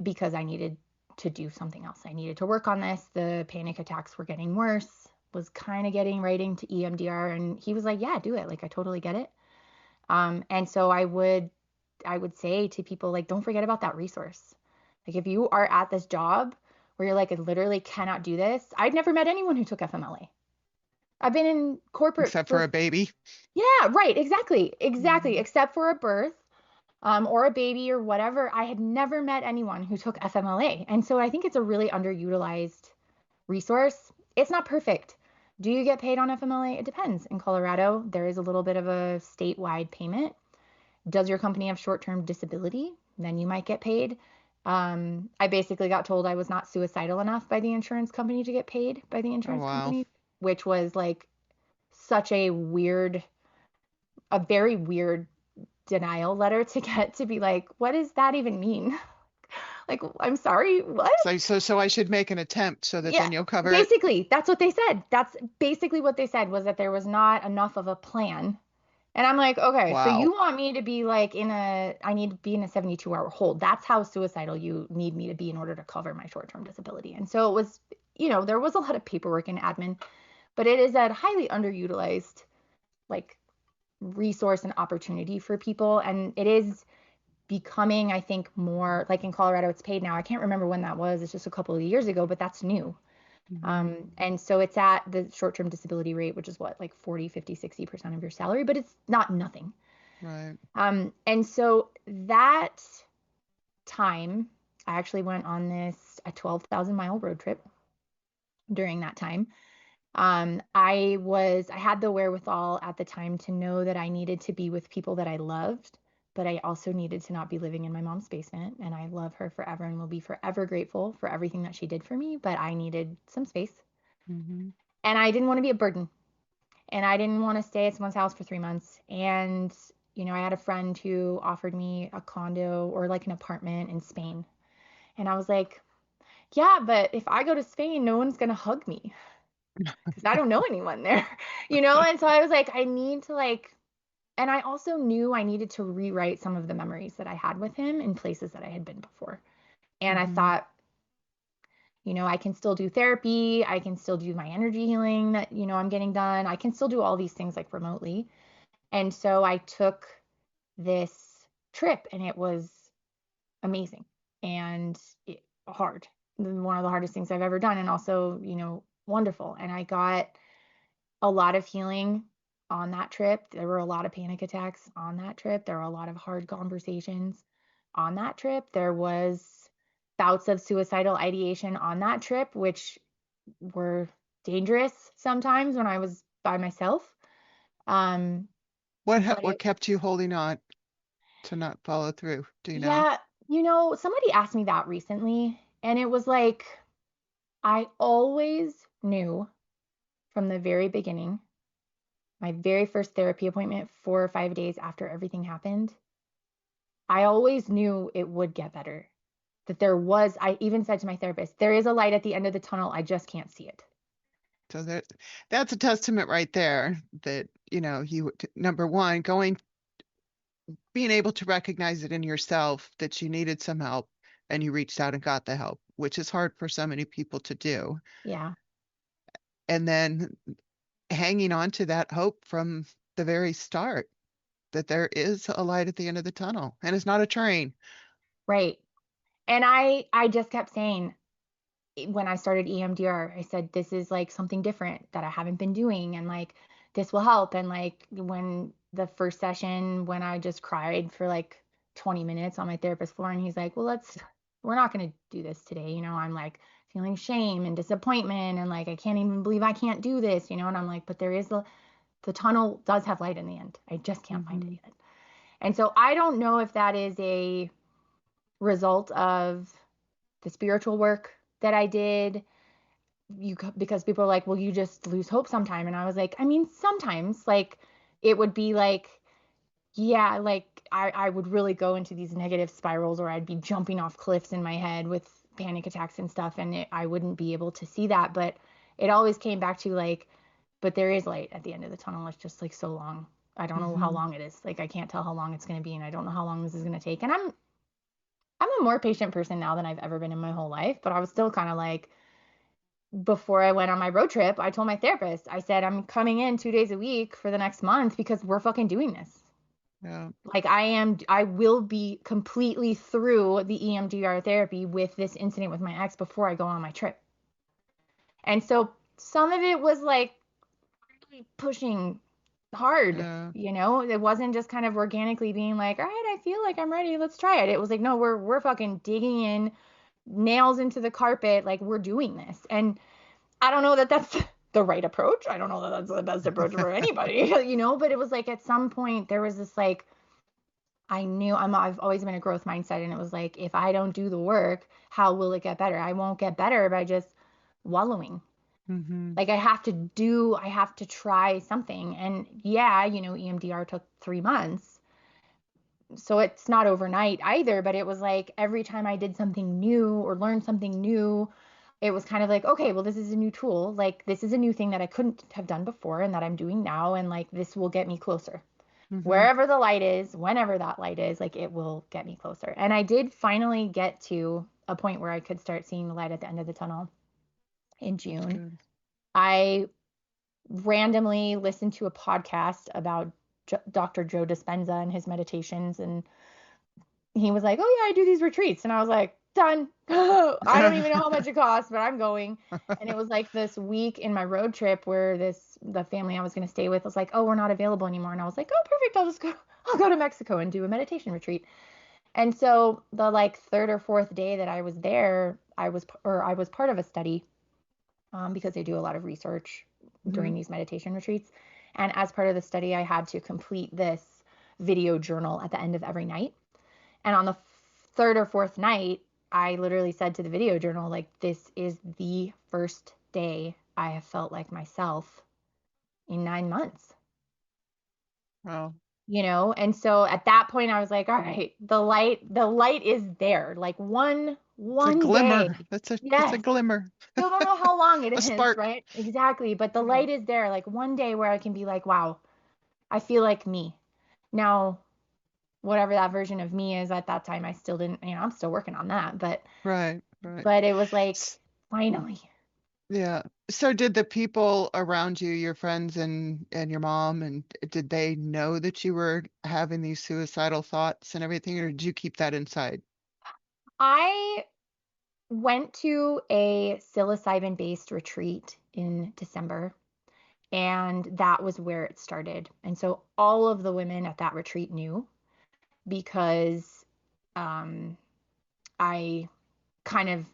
because I needed to do something else. I needed to work on this. The panic attacks were getting worse, was kind of getting right into EMDR. And he was like, yeah, do it. Like, I totally get it. And so I would say to people, like, don't forget about that resource. Like, if you are at this job where you're like, I literally cannot do this, I'd never met anyone who took FMLA. I've been in corporate Except for for, a baby. yeah, right, exactly, exactly, Mhm. except for a birth or a baby or whatever. I had never met anyone who took FMLA. And so I think it's a really underutilized resource. It's not perfect. Do you get paid on FMLA? It depends. In Colorado, there is a little bit of a statewide payment. Does your company have short-term disability? Then you might get paid. I basically got told I was not suicidal enough by the insurance company to get paid by the Oh, insurance wow. company, which was like such a very weird denial letter to get to be like, what does that even mean? Like, I'm sorry, what? So I should make an attempt so that Yeah, then you'll cover it. basically, that's what they said. That's basically what they said was that there was not enough of a plan. And I'm like, okay, so Wow. you want me to be like I need to be in a 72-hour hold. That's how suicidal you need me to be in order to cover my short-term disability. And so it was, there was a lot of paperwork and admin, but it is a highly underutilized like resource and opportunity for people. And it is becoming, I think, more like in Colorado, it's paid now. I can't remember when that was. It's just a couple of years ago, but that's new. Mhm. And so it's at the short-term disability rate, which is what, like 40, 50, 60% of your salary, but it's not nothing. Right. And so that time, I actually went on a 12,000-mile road trip during that time. I had the wherewithal at the time to know that I needed to be with people that I loved, but I also needed to not be living in my mom's basement. And I love her forever and will be forever grateful for everything that she did for me, but I needed some space. Hmm. And I didn't want to be a burden. And I didn't want to stay at someone's house for 3 months. And, I had a friend who offered me a condo or like an apartment in Spain. And I was like, yeah, but if I go to Spain, no one's going to hug me because I don't know anyone there, And so I was like, I need to and I also knew I needed to rewrite some of the memories that I had with him in places that I had been before. And I Hmm. thought, I can still do therapy. I can still do my energy healing that, I'm getting done. I can still do all these things like remotely. And so I took this trip and it was amazing and hard. One of the hardest things I've ever done and also, wonderful. And I got a lot of healing on that trip. There were a lot of panic attacks on that trip. There were a lot of hard conversations on that trip. There was bouts of suicidal ideation on that trip, which were dangerous sometimes when I was by myself. Um, but What kept you holding on to not follow through? Do you know? yeah, somebody asked me that recently, and it was like I always knew from the very beginning, my very first therapy appointment, 4 or 5 days after everything happened, I always knew it would get better. I even said to my therapist, there is a light at the end of the tunnel. I just can't see it. So that's a testament right there that, number one, being able to recognize it in yourself that you needed some help and you reached out and got the help, which is hard for so many people to do. Yeah. And then hanging on to that hope from the very start. that there is a light at the end of the tunnel, and it's not a train. Right. And I just kept saying, when I started EMDR, I said, this is like something different that I haven't been doing. And like, this will help. And like, when the first session, when I just cried for like 20 minutes on my therapist floor, and he's like, well, we're not going to do this today. I'm like feeling shame and disappointment. And like, I can't even believe I can't do this, And I'm like, but the tunnel does have light in the end. I just can't find it Mm-hmm. yet. And so I don't know if that is a result of the spiritual work that I did, because people are like, well, you just lose hope sometime. And I was like, I mean, sometimes, like, it would be like, yeah, like I would really go into these negative spirals, or I'd be jumping off cliffs in my head with panic attacks and stuff, and I wouldn't be able to see that. But it always came back to like, but there is light at the end of the tunnel. It's just like so long. I don't know how Mm-hmm. long it is. Like, I can't tell how long it's going to be, and I don't know how long this is going to take. And I'm a more patient person now than I've ever been in my whole life, but I was still kind of like, before I went on my road trip, I told my therapist, I said, I'm coming in 2 days a week for the next month because we're fucking doing this. Yeah. Like, I will be completely through the EMDR therapy with this incident with my ex before I go on my trip. And so some of it was like really pushing hard, Yeah. It wasn't just kind of organically being like, all right, I feel like I'm ready, let's try it. It was like, no, we're fucking digging in, nails into the carpet, like, we're doing this. And I don't know that that's the right approach. I don't know that that's the best approach for anybody, but it was like, at some point there was this like, I've always been a growth mindset, and it was like, if I don't do the work, how will it get better? I won't get better by just wallowing. Mm-hmm. Like, I have to try something. And yeah, EMDR took 3 months. So it's not overnight either, but it was like every time I did something new or learned something new, it was kind of like, okay, well, this is a new tool. Like, this is a new thing that I couldn't have done before and that I'm doing now. And like, this will get me closer. Mm-hmm. Wherever the light is, whenever that light is, like, it will get me closer. And I did finally get to a point where I could start seeing the light at the end of the tunnel in That's June. good. I randomly listened to a podcast about Dr. Joe Dispenza and his meditations, and he was like, "Oh yeah, I do these retreats," and I was like, "Done." I don't even know how much it costs, but I'm going. And it was like this week in my road trip where the family I was going to stay with was like, "Oh, we're not available anymore," and I was like, "Oh, perfect. I'll go to Mexico and do a meditation retreat." And so the like third or fourth day that I was there, I was part of a study, because they do a lot of research Mm-hmm. during these meditation retreats. And as part of the study, I had to complete this video journal at the end of every night. And on the third or fourth night, I literally said to the video journal, like, this is the first day I have felt like myself in 9 months. Well, And so at that point I was like, all right, the light is there. Like, one it's a one day. glimmer. It's a Yes. glimmer. Still don't know how long it A is, spark. right? Exactly. But the Yeah. light is there. Like, one day where I can be like, wow, I feel like me. Now, whatever that version of me is at that time, I still didn't, I'm still working on that. But Right. Right. but it was like, S- finally. Yeah. So did the people around you, your friends and your mom, and did they know that you were having these suicidal thoughts and everything, or did you keep that inside? I went to a psilocybin based retreat in December, and that was where it started. And so all of the women at that retreat knew, because um, I kind of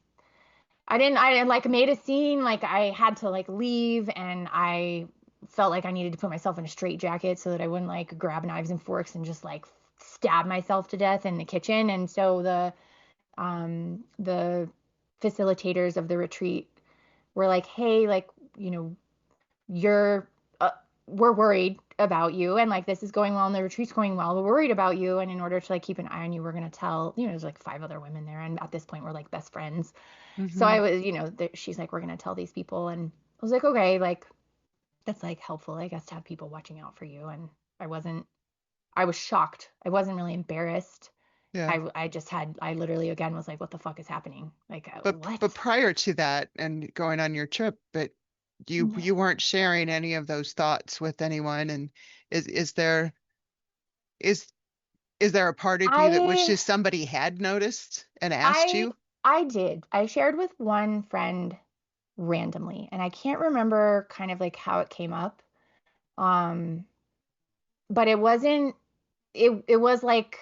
I like made a scene, like I had to like leave, and I felt like I needed to put myself in a straitjacket so that I wouldn't like grab knives and forks and just like stab myself to death in the kitchen. And so the facilitators of the retreat were like, "Hey, like, you know, you're we're worried about you, and like, this is going well and the retreat's going well, we're worried about you, and in order to like keep an eye on you, we're going to tell, there's like 5 other women there, and at this point we're like best friends." So Mm-hmm. I was, she's like, "We're going to tell these people." And I was like, "Okay, like, that's like helpful, I guess, to have people watching out for you." And I was shocked. I wasn't really embarrassed. Yeah. I literally again was like, what the fuck is happening? Like, But what? prior to that and going on your trip, but you weren't sharing any of those thoughts with anyone. And is there Is is there a part of you that I wishes somebody had noticed and asked I you? I did. I shared with one friend randomly, and I can't remember kind of like how it came up. Um, but it wasn't it was like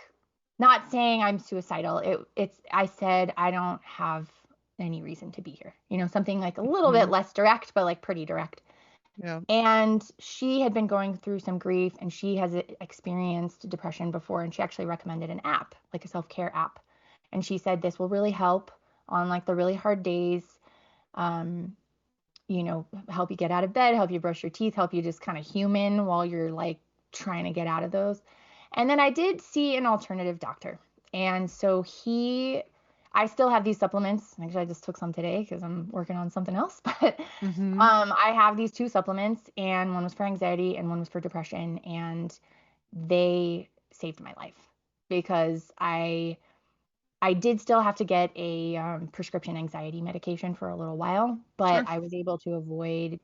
not saying I'm suicidal. It's I said I don't have any reason to be here. You know, something like a little bit Mhm. less direct, but like pretty direct. Yeah. And she had been going through some grief and she has experienced depression before and she actually recommended an app, like a self-care app. And she said this will really help on like the really hard days. Um, you know, help you get out of bed, help you brush your teeth, help you just kind of human while you're like trying to get out of those. And then I did see an alternative doctor. And so I still have these supplements. Actually, I just took some today because I'm working on something else. But Mhm. I have these two supplements, and one was for anxiety and one was for depression. And they saved my life because I did still have to get a prescription anxiety medication for a little while, but Sure. I was able to avoid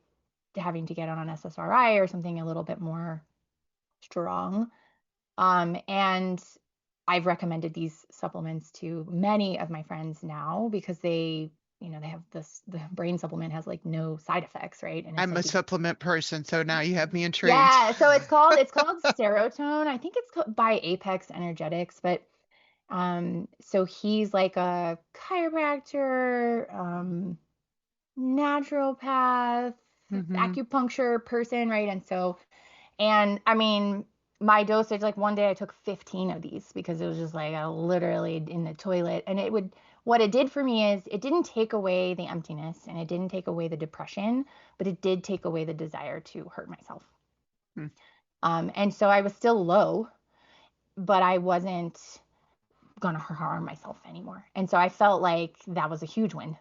having to get on an SSRI or something a little bit more strong. And I've recommended these supplements to many of my friends now because they have the brain supplement has like no side effects, right? And it's I'm a like supplement person, so now you have me intrigued. yeah, so it's called serotonin. I think it's called by Apex Energetics, but so he's like a chiropractor, naturopath, Mhm. acupuncture person, right? And I mean, my dosage, like one day I took 15 of these because it was just like literally in the toilet. And what it did for me is it didn't take away the emptiness and it didn't take away the depression, but it did take away the desire to hurt myself. Mm. And so I was still low, but I wasn't gonna harm myself anymore. And so I felt like that was a huge win,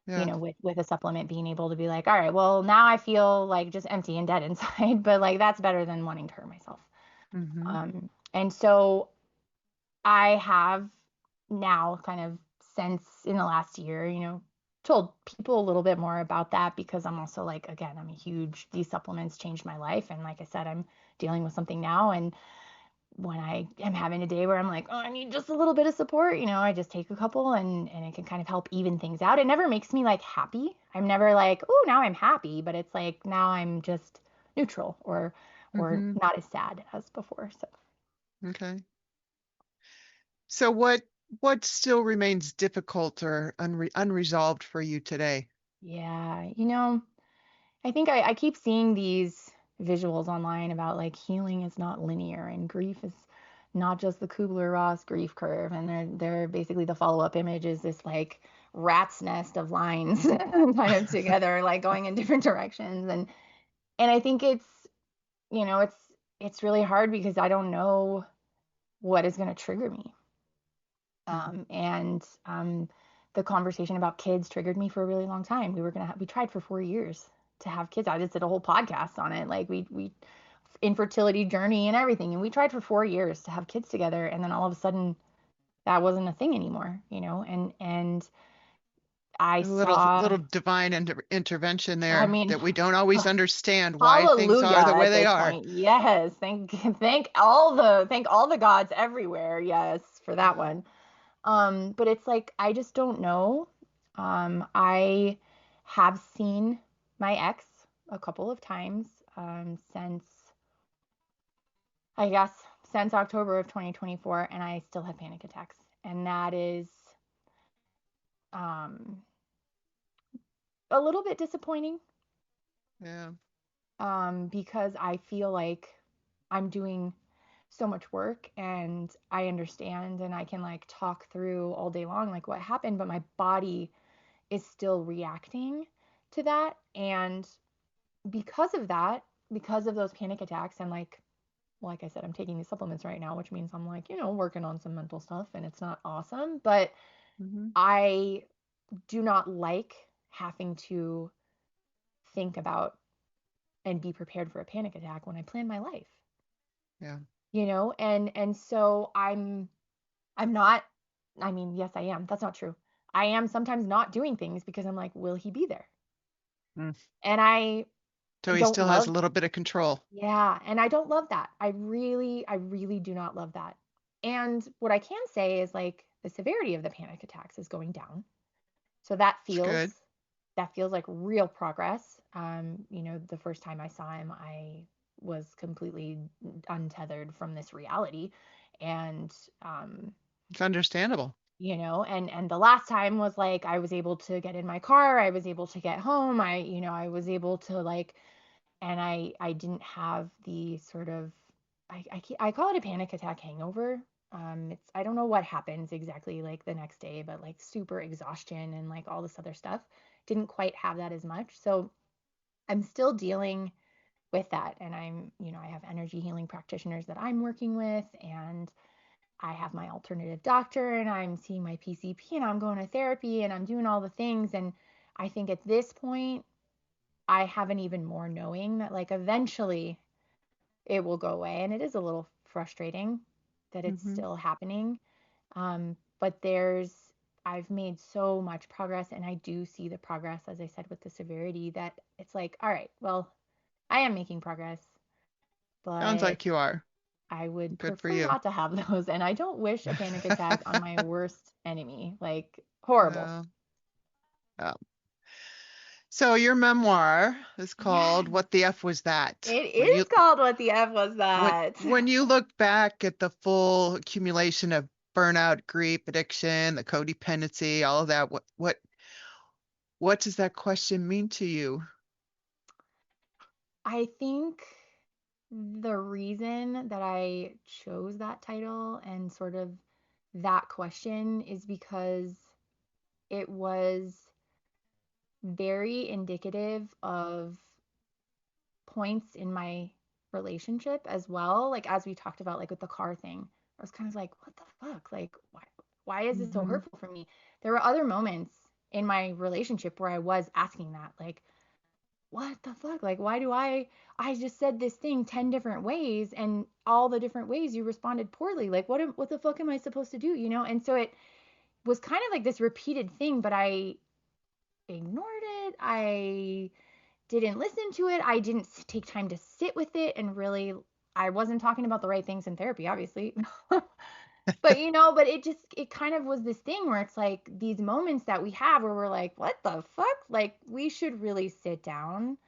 Yeah. with a supplement being able to be like, all right, well, now I feel like just empty and dead inside, but like that's better than wanting to hurt myself. Mhm. And so I have now kind of since in the last year, told people a little bit more about that because I'm also like, again, these supplements changed my life. And like I said, I'm dealing with something now. And when I am having a day where I'm like, oh, I need just a little bit of support, I just take a couple and it can kind of help even things out. It never makes me like happy. I'm never like, oh, now I'm happy, but it's like now I'm just neutral or Mhm. not as sad as before. So Okay. So what still remains difficult or unresolved for you today? yeah, I think I keep seeing these visuals online about like healing is not linear and grief is not just the Kubler-Ross grief curve. And they're basically the follow-up image is this like rat's nest of lines kind of together, like going in different directions. And I think you know, it's it's really hard because I don't know what is going to trigger me. Mm. And the conversation about kids triggered me for a really long time. We tried for 4 years to have kids. I just did a whole podcast on it. Like we infertility journey and everything. And we tried for 4 years to have kids together. And then all of a sudden that wasn't a thing anymore, and I A little saw, divine intervention I there mean, that we don't always understand why things hallelujah are the way at they this are. point. Yes. Thank all the gods everywhere. Yes, for that one. But it's like I just don't know. I have seen my ex a couple of times since I guess since October of 2024, and I still have panic attacks, and that is um, a little bit disappointing Yeah. because I feel like I'm doing so much work and I understand and I can like talk through all day long like what happened, but my body is still reacting to that. And because of that, because of those panic attacks, and like I said, I'm taking these supplements right now, which means I'm like, working on some mental stuff and it's not awesome. But Mhm. I do not like having to think about and be prepared for a panic attack when I plan my life, Yeah. and so I'm not, I mean, yes, I am. That's not true. I am sometimes not doing things because I'm like, will he be there? Mm. And I So I he don't still has love, a little bit of control. yeah, and I don't love that. I really do not love that. And what I can say is like the severity of the panic attacks is going down. So It's good. that feels like real progress. The first time I saw him, I was completely untethered from this reality. And It's understandable. and the last time was like I was able to get in my car, I was able to get home, I was able to like, and I didn't have the sort of, I call it a panic attack hangover. It's, I don't know what happens exactly like the next day, but like super exhaustion and like all this other stuff. Didn't quite have that as much. So I'm still dealing with that. And I have energy healing practitioners that I'm working with, and I have my alternative doctor, and I'm seeing my PCP, and I'm going to therapy, and I'm doing all the things. And I think at this point, I have an even more knowing that like eventually it will go away. And it is a little frustrating that it's Hmm. still happening. But I've made so much progress, and I do see the progress, as I said, with the severity, that it's like, all right, well, I am making progress, Sounds but like you are. I would Good for prefer you. not to have those. And I don't wish a panic attack on my worst enemy. Like, horrible. Yeah. Yeah. So your memoir is called Yes, "What the F Was That?" it is called What the F Was When That? when you look back at the full accumulation of burnout, grief, addiction, the codependency, all of that, what does that question mean to you? I think the reason that I chose that title and sort of that question is because it was very indicative of points in my relationship as well. Like as we talked about, like with the car thing, I was kind of like, what the fuck? Like, why is this so Hmm. hurtful for me? There were other moments in my relationship where I was asking that, like, what the fuck? Like, why do I just said this thing 10 different ways, and all the different ways you responded poorly. Like, what the fuck am I supposed to do, And so it was kind of like this repeated thing, but I ignored it. I didn't listen to it. I didn't take time to sit with it and really, I wasn't talking about the right things in therapy, obviously. But it kind of was this thing where it's like these moments that we have where we're like, what the fuck? Like, we should really sit down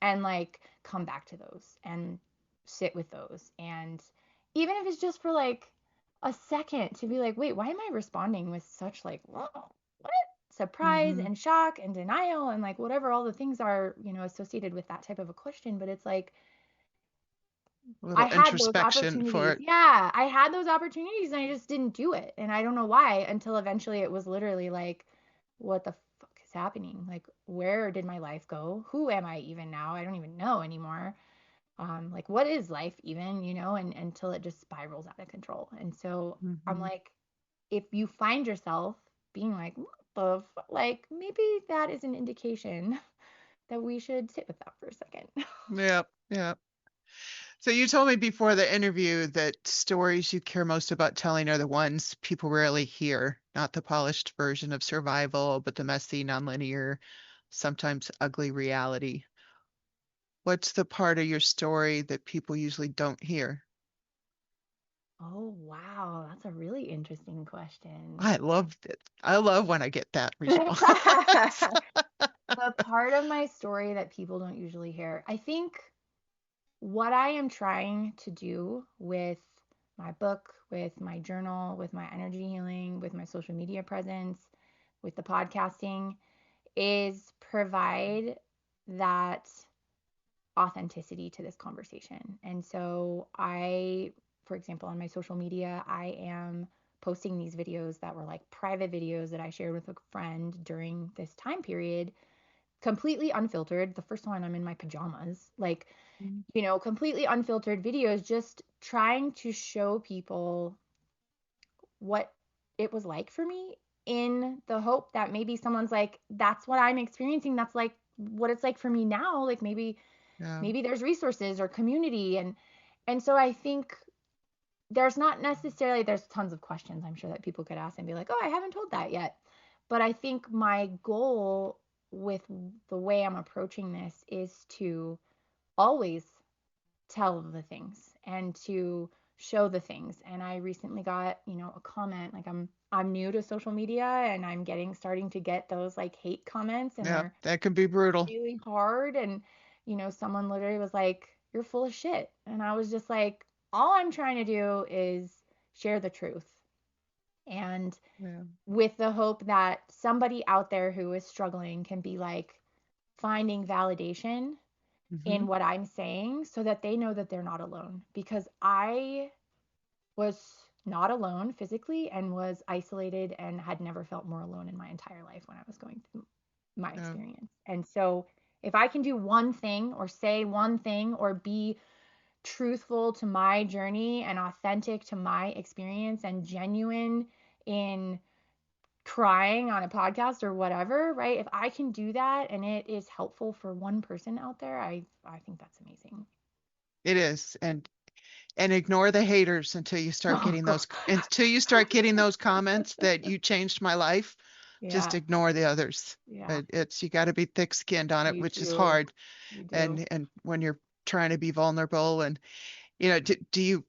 and like come back to those and sit with those. And even if it's just for like a second to be like, wait, why am I responding with such like, whoa, what? Surprise Hmm. and shock and denial and like whatever all the things are, associated with that type of a question. But it's like, A I little had those introspection for opportunities. it. Yeah, I had those opportunities and I just didn't do it. And I don't know why until eventually it was literally like, what the fuck is happening? Like, where did my life go? Who am I even now? I don't even know anymore. Like, what is life even, and until it just spirals out of control. And so I'm Hmm. like, if you find yourself being like, what the like, maybe that is an indication that we should sit with that for a second. Yep, yep. So you told me before the interview that stories you care most about telling are the ones people rarely hear, not the polished version of survival, but the messy, nonlinear, sometimes ugly reality. What's the part of your story that people usually don't hear? Oh, wow. That's a really interesting question. I loved it. I love when I get that response. The part of my story that people don't usually hear. I think what I am trying to do with my book, with my journal, with my energy healing, with my social media presence, with the podcasting is provide that authenticity to this conversation. And so for example, on my social media, I am posting these videos that were like private videos that I shared with a friend during this time period, completely unfiltered. The first one I'm in my pajamas, like, Mhm. completely unfiltered videos, just trying to show people what it was like for me, in the hope that maybe someone's like, that's what I'm experiencing. That's like what it's like for me now. Like Yeah. maybe there's resources or community. And so I think there's tons of questions I'm sure that people could ask and be like, oh, I haven't told that yet. But I think my goal with the way I'm approaching this is to always tell the things and to show the things. And I recently got, a comment, like I'm new to social media and I'm starting to get those like hate comments, and Yeah, they're that can be brutal. really hard. And someone literally was like, "You're full of shit." And I was just like, all I'm trying to do is share the truth. And Yeah. with the hope that somebody out there who is struggling can be like finding validation Hmm. in what I'm saying so that they know that they're not alone. Because I was not alone physically and was isolated and had never felt more alone in my entire life when I was going through my Yeah. experience. And so if I can do one thing or say one thing or be truthful to my journey and authentic to my experience and genuine in crying on a podcast or whatever, right? If I can do that and it is helpful for one person out there, I think that's amazing. It is. And ignore the haters Oh, until you start getting those comments that you changed my life. Just yeah, ignore the others. yeah, It's you got to be thick-skinned on it, you which is do. hard. You do. And when you're trying to be vulnerable, and do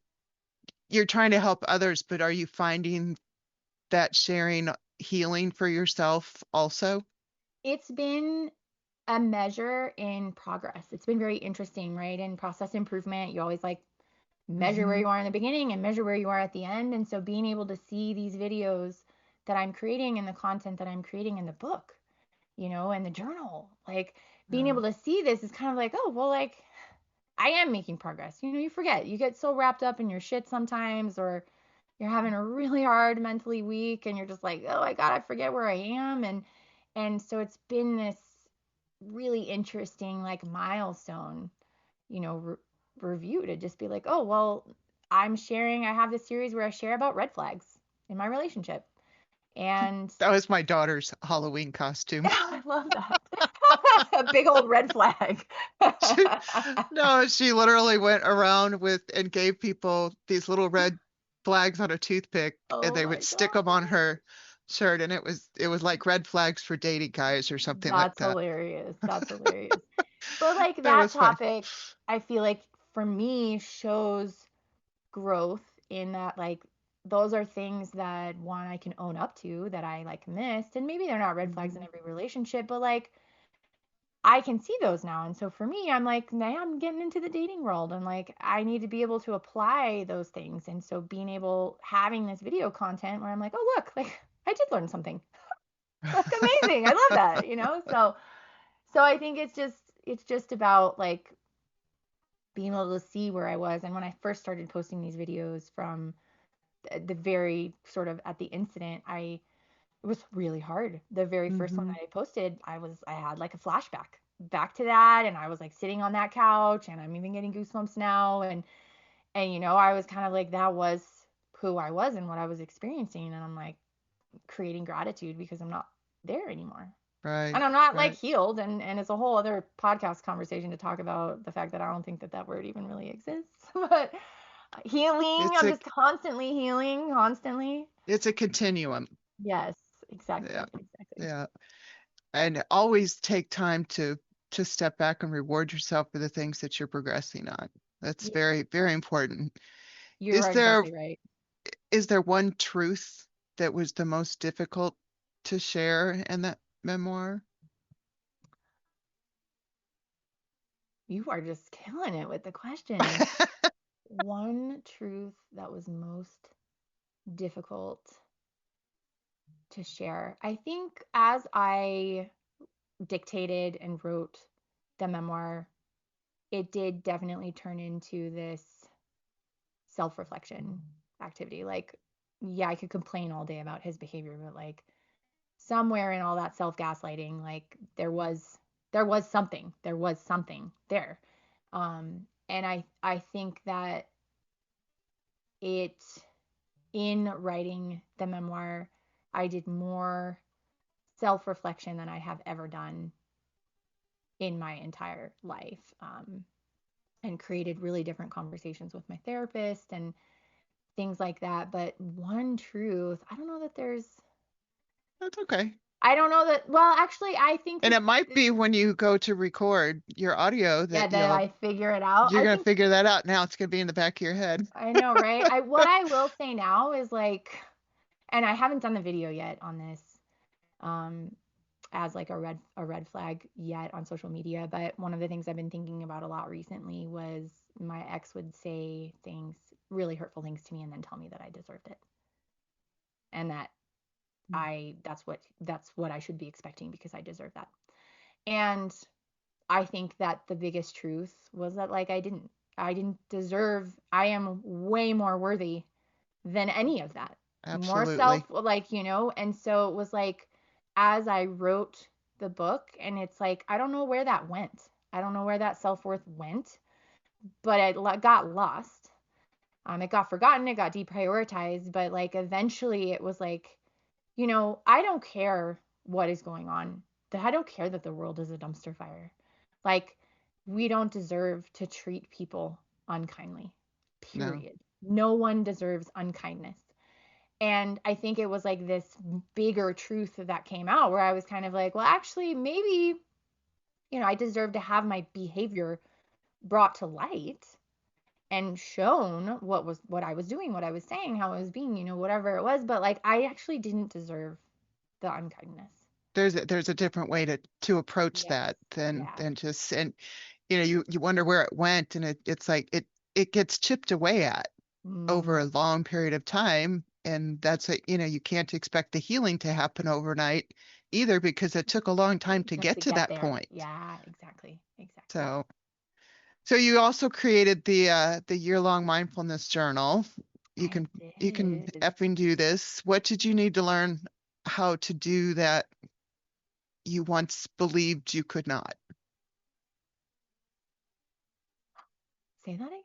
you're trying to help others, but are you finding that sharing healing for yourself also? It's been a measure in progress. It's been very interesting, right? In process improvement, you always like measure where Hmm. you are in the beginning and measure where you are at the end. And so being able to see these videos that I'm creating and the content that I'm creating in the book, and the journal, like being able to see this is kind of like, oh, well, like I am making progress. You forget. You get so wrapped up in your shit sometimes, or you're having a really hard mentally week and you're just like, oh my God, I forget where I am. And so it's been this really interesting like milestone, review to just be like, oh, well, I have this series where I share about red flags in my relationship. And That was my daughter's Halloween costume. I love that. A big old red flag. She, no, she literally went around with and gave people these little red flags on a toothpick, and Oh they my would stick them on God. her shirt, and it was like red flags for dating guys or something like That's that. hilarious. That's hilarious. But like That that was funny. topic, I feel like for me shows growth in that like those are things that one I can own up to that I like missed. And maybe they're not red flags in Hmm. every relationship, but like I can see those now. And so for me, I'm like, now I'm getting into the dating world and like I need to be able to apply those things. And so being able having this video content where I'm like, oh look, like I did learn something. Like amazing. I love that. So I think it's just about like being able to see where I was. And when I first started posting these videos from the very sort of at the incident, it was really hard. The very first one Hmm. that I posted, I had like a flashback back to that, and I was like sitting on that couch, and I'm even getting goosebumps now. And I was kind of like that was who I was and what I was experiencing, and I'm like creating gratitude because I'm not there anymore. Right, And I'm not like right. healed, and it's a whole other podcast conversation to talk about the fact that I don't think that that word even really exists. But healing, It's I'm a just constantly healing, constantly. it's a continuum. Yes, exactly, Yeah, exactly. yeah. And always take time to step back and reward yourself for the things that you're progressing on. That's Yeah, very, very important. you're Is there exactly right. is there one truth that was the most difficult to share in that memoir? You are just killing it with the questions. One truth that was most difficult to share. I think as I dictated and wrote the memoir, it did definitely turn into this self-reflection activity. Like, yeah, I could complain all day about his behavior, but like somewhere in all that self-gaslighting, like there was something there. And I think that it in writing the memoir, I did more self-reflection than I have ever done in my entire life. And created really different conversations with my therapist and things like that. But one truth, I don't know that there's That's okay. I don't know that. Well, actually, I think And that it might be when you go to record your audio yeah, that that I figure it out. you're I gonna think figure that out. Now it's gonna be in the back of your head. I know, right? I what I will say now is like, and I haven't done the video yet on this, um, as like a red flag yet on social media, but one of the things I've been thinking about a lot recently was my ex would say things, really hurtful things to me, and then tell me that I deserved it, and that that's what I should be expecting because I deserve that. And I think that the biggest truth was that like I didn't deserve. I am way more worthy than any of that. More self Absolutely. like, and so it was like as I wrote the book and it's like I don't know where that went. I don't know where that self-worth went, but it got lost. It got forgotten, it got deprioritized, but like eventually it was like, I don't care what is going on. I don't care that the world is a dumpster fire. Like, we don't deserve to treat people unkindly, No. period. No one deserves unkindness. And I think it was like this bigger truth that came out where I was kind of like, well, actually, maybe, I deserve to have my behavior brought to light and shown what I was doing, what I was saying, how I was being, whatever it was, but like I actually didn't deserve the unkindness. There's a different way to approach Yes. that Yeah. than just, and you wonder where it went, and it's like it gets chipped away at over a Mm, long period of time, and that's a, you can't expect the healing to happen overnight either, because it took a long time to just get to to get that there. point. Yeah, exactly. Exactly. So you also created the year-long mindfulness journal. You I can you can did. effing do this. What did you need to learn how to do that you once believed you could not? Say that again?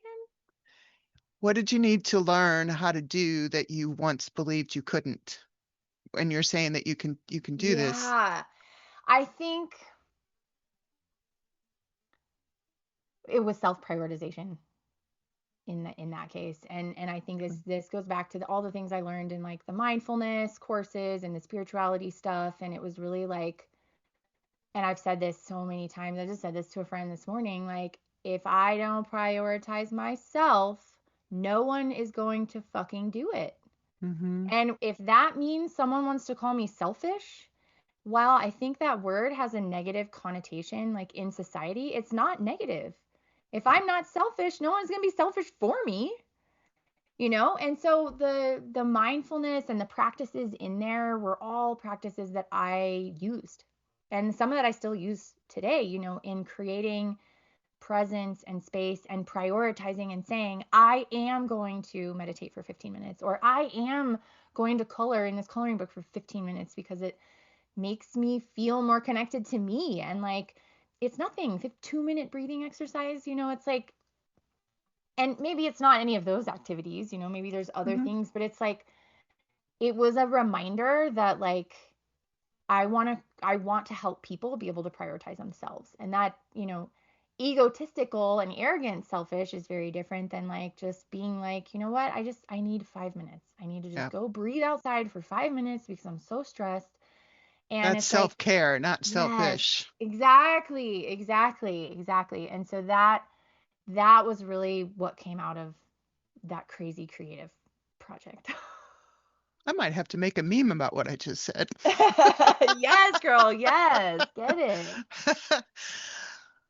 What did you need to learn how to do that you once believed you couldn't? And you're saying that you can do this. Yeah. I think it was self-prioritization in that case. And I think this goes back to all the things I learned in like the mindfulness courses and the spirituality stuff, and it was really like, and I've said this so many times. I just said this to a friend this morning, like if I don't prioritize myself, no one is going to fucking do it. Mm-hmm. And if that means someone wants to call me selfish, while I think that word has a negative connotation, like in society, it's not negative. If I'm not selfish, no one's going to be selfish for me, And so the mindfulness and the practices in there were all practices that I used. And some of that I still use today, in creating presence and space and prioritizing and saying, I am going to meditate for 15 minutes, or I am going to color in this coloring book for 15 minutes because it makes me feel more connected to me. And like, it's nothing, 2-minute breathing exercise, it's like, and maybe it's not any of those activities, maybe there's other Mm-hmm. things, but it's like, it was a reminder that like, I want to help people be able to prioritize themselves. And that, egotistical and arrogant selfish is very different than like just being like, you know what? I need 5 minutes. I need to just Yeah. go breathe outside for 5 minutes because I'm so stressed. And That's it's like, self-care, not yes, selfish. exactly, exactly, exactly. And so that was really what came out of that crazy creative project. I might have to make a meme about what I just said. Yes, girl, yes, get it.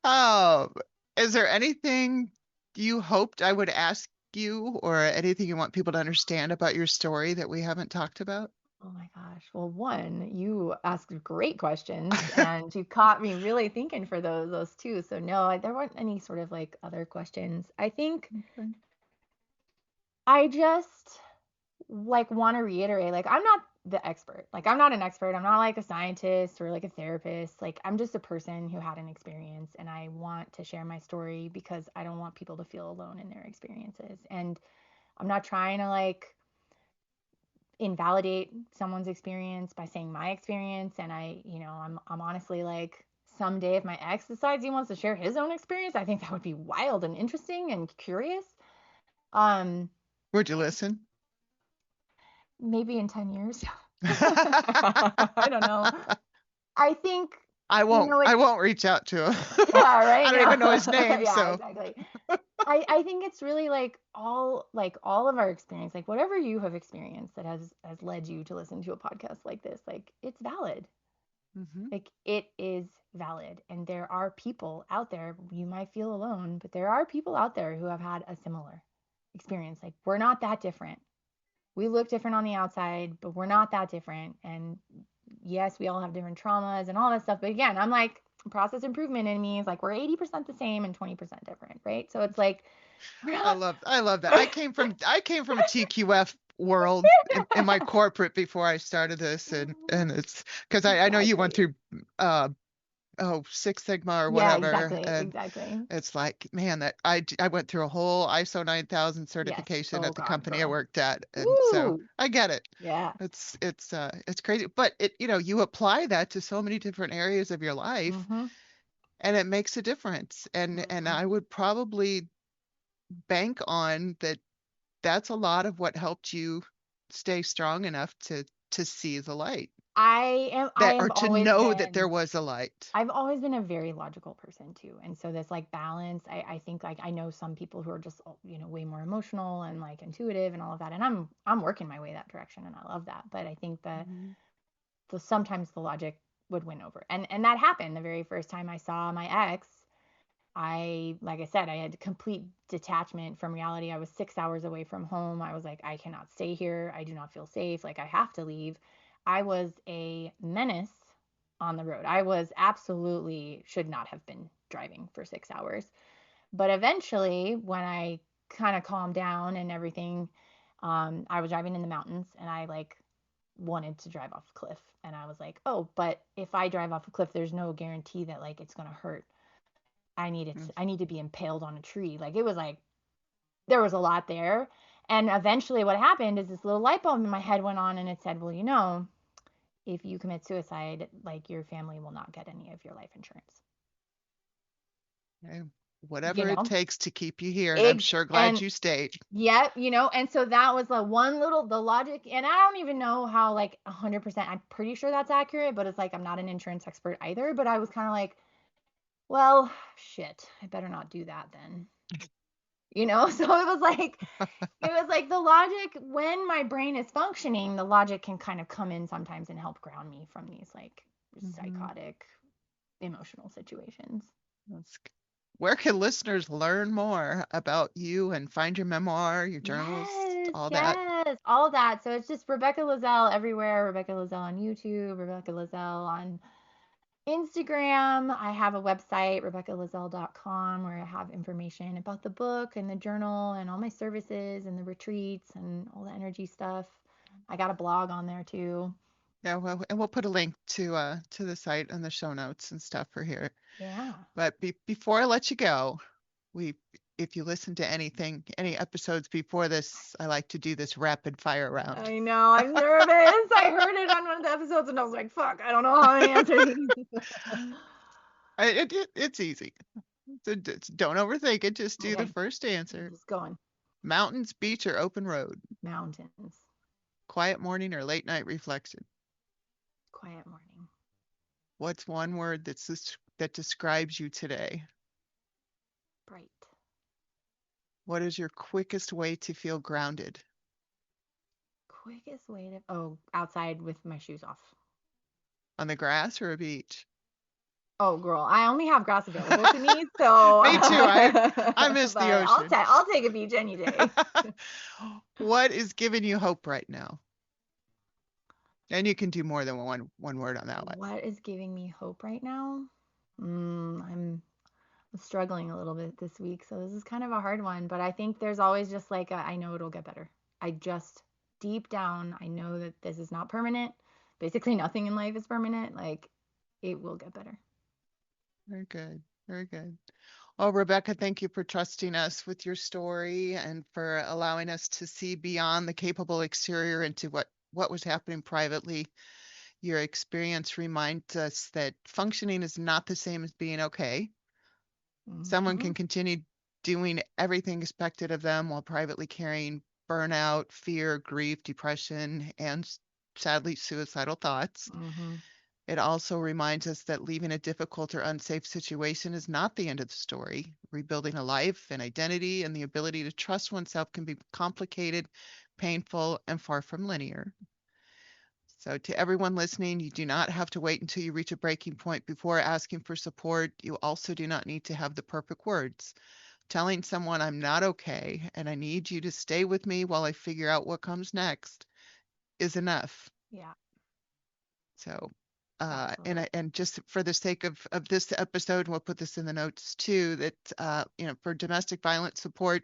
Oh, is there anything you hoped I would ask you, or anything you want people to understand about your story that we haven't talked about? Oh my gosh. Well, one, you asked great questions and you caught me really thinking for those two. So no, there weren't any sort of like other questions. I think Okay. I just like want to reiterate, like I'm not the expert. Like I'm not an expert. I'm not like a scientist or like a therapist. Like I'm just a person who had an experience and I want to share my story because I don't want people to feel alone in their experiences. And I'm not trying to like invalidate someone's experience by saying my experience. And I'm honestly like, someday if my ex decides he wants to share his own experience, I think that would be wild and interesting and curious. um Would you listen? Maybe in 10 years. I don't know. I think, I it's, won't reach out to him. yeah, I right. don't even know Yeah. his name, Yeah, so exactly. I think it's really all of our experience, like whatever you have experienced that has led you to listen to a podcast like this, like it's valid. mhm. Like it is valid. And there are people out there, you might feel alone, but there are people out there who have had a similar experience. Like we're not that different. We look different on the outside, but we're not that different. And yes, we all have different traumas and all that stuff. But again, I'm like, process improvement in me is like we're 80% the same and 20% different, right? So it's like we're not. I love that. I came from a TQF world in my corporate before I started this, and it's because I know you went Exactly. through uh Six Sigma or Yeah, whatever, exactly. and Exactly. it's like, man, that I went through a whole ISO 9000 Yes. certification Oh at the God, company I girl. worked at, and so Woo. I get it. Yeah. It's crazy, but you apply that to so many different areas of your life, Mm-hmm. and it makes a difference. And Mm-hmm. I would probably bank on that. That's a lot of what helped you stay strong enough to see the light, I that or have to always know that there been was a light. I've always been a very logical person too. And so this like balance, I think like I know some people who are just way more emotional and like intuitive and all of that. And I'm working my way that direction and I love that. But I think that Mhm. sometimes the logic would win over. And that happened the very first time I saw my ex. I like I said, I had complete detachment from reality. I was 6 hours away from home. I was like, I cannot stay here. I do not feel safe. Like I have to leave. I was a menace on the road. I was absolutely should not have been driving for 6 hours. But eventually, when I kind of calmed down and everything, I was driving in the mountains and I like wanted to drive off a cliff. And I was like, oh, but if I drive off a cliff, there's no guarantee that like it's gonna hurt. Mm. I need to be impaled on a tree. Like it was like there was a lot there. And eventually what happened is this little light bulb in my head went on and it said, well, if you commit suicide, like your family will not get any of your life insurance. Okay. You Whatever it know? takes to keep you here, and I'm Eggs sure glad and you stayed. yeah, and so that was the one little the logic, and I don't even know how like 100%. I'm pretty sure that's accurate, but it's like I'm not an insurance expert either. But I was kind of like, well, shit, I better not do that then. So it was like the logic when my brain is functioning, the logic can kind of come in sometimes and help ground me from these like Mhm. psychotic emotional situations. That's Where can listeners learn more about you and find your memoir, your journals, Yes, all that? yes, all that. So it's just Rebecca Lazzelle everywhere. Rebecca Lazzelle on YouTube, Rebecca Lazzelle on Instagram. I have a website, RebeccaLazzelle.com, where I have information about the book and the journal and all my services and the retreats and all the energy stuff. I got a blog on there too. Yeah, well, and we'll put a link to the site and the show notes and stuff for here. Yeah. But before I let you go, we if you listen to any episodes before this, I like to do this rapid fire round. I know. I'm nervous. I heard it on one of the episodes and I was like, fuck, I don't know how to answer these. It's easy. Don't overthink it. Just do the Okay, first answer. just going. Mountains, beach, or open road. Mountains. Quiet morning or late night reflection. Quiet morning. What's one word that describes you today? Bright. What is your quickest way to feel grounded? Quickest way to, oh, outside with my shoes off. On the grass or a beach? Oh, girl, I only have grass available to me, so Me too. I miss but the ocean. I'll take a beach any day. What is giving you hope right now? And you can do more than one word on that one. What is giving me hope right now? I'm struggling a little bit this week, so this is kind of a hard one, but I think there's always just like I know it'll get better. I just deep down I know that this is not permanent. Basically nothing in life is permanent. Like it will get better. Very good. Very good. Oh, Rebecca, thank you for trusting us with your story and for allowing us to see beyond the capable exterior into what was happening privately. Your experience reminds us that functioning is not the same as being okay. Someone Hmm. can continue doing everything expected of them while privately carrying burnout, fear, grief, depression, and sadly, suicidal thoughts. Mm-hmm. It also reminds us that leaving a difficult or unsafe situation is not the end of the story. Rebuilding a life, an identity, and the ability to trust oneself can be complicated, painful, and far from linear. So, to everyone listening, you do not have to wait until you reach a breaking point before asking for support. You also do not need to have the perfect words. Telling someone I'm not okay and I need you to stay with me while I figure out what comes next is enough. Yeah, So, absolutely. and just for the sake of this episode, we'll put this in the notes too, that, for domestic violence support,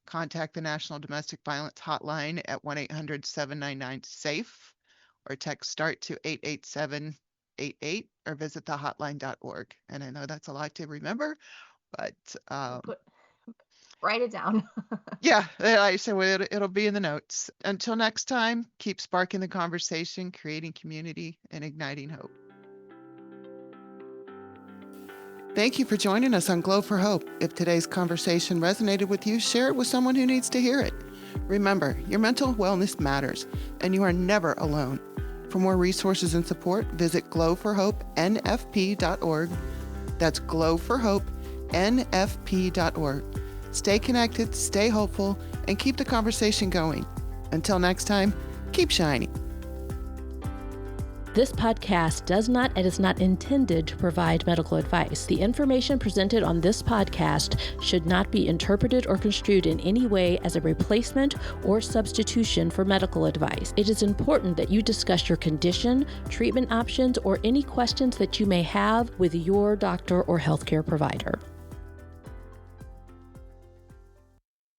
contact the National Domestic Violence Hotline at 1-800-799-SAFE or text START to 88788 or visit thehotline.org. And I know that's a lot to remember, but Write it down. yeah, like I said, well, it'll be in the notes. Until next time, keep sparking the conversation, creating community, and igniting hope. Thank you for joining us on Glow for Hope. If today's conversation resonated with you, share it with someone who needs to hear it. Remember, your mental wellness matters, and you are never alone. For more resources and support, visit glowforhopenfp.org. That's glowforhopenfp.org. Stay connected, stay hopeful, and keep the conversation going. Until next time, keep shining. This podcast does not and is not intended to provide medical advice. The information presented on this podcast should not be interpreted or construed in any way as a replacement or substitution for medical advice. It is important that you discuss your condition, treatment options, or any questions that you may have with your doctor or healthcare provider.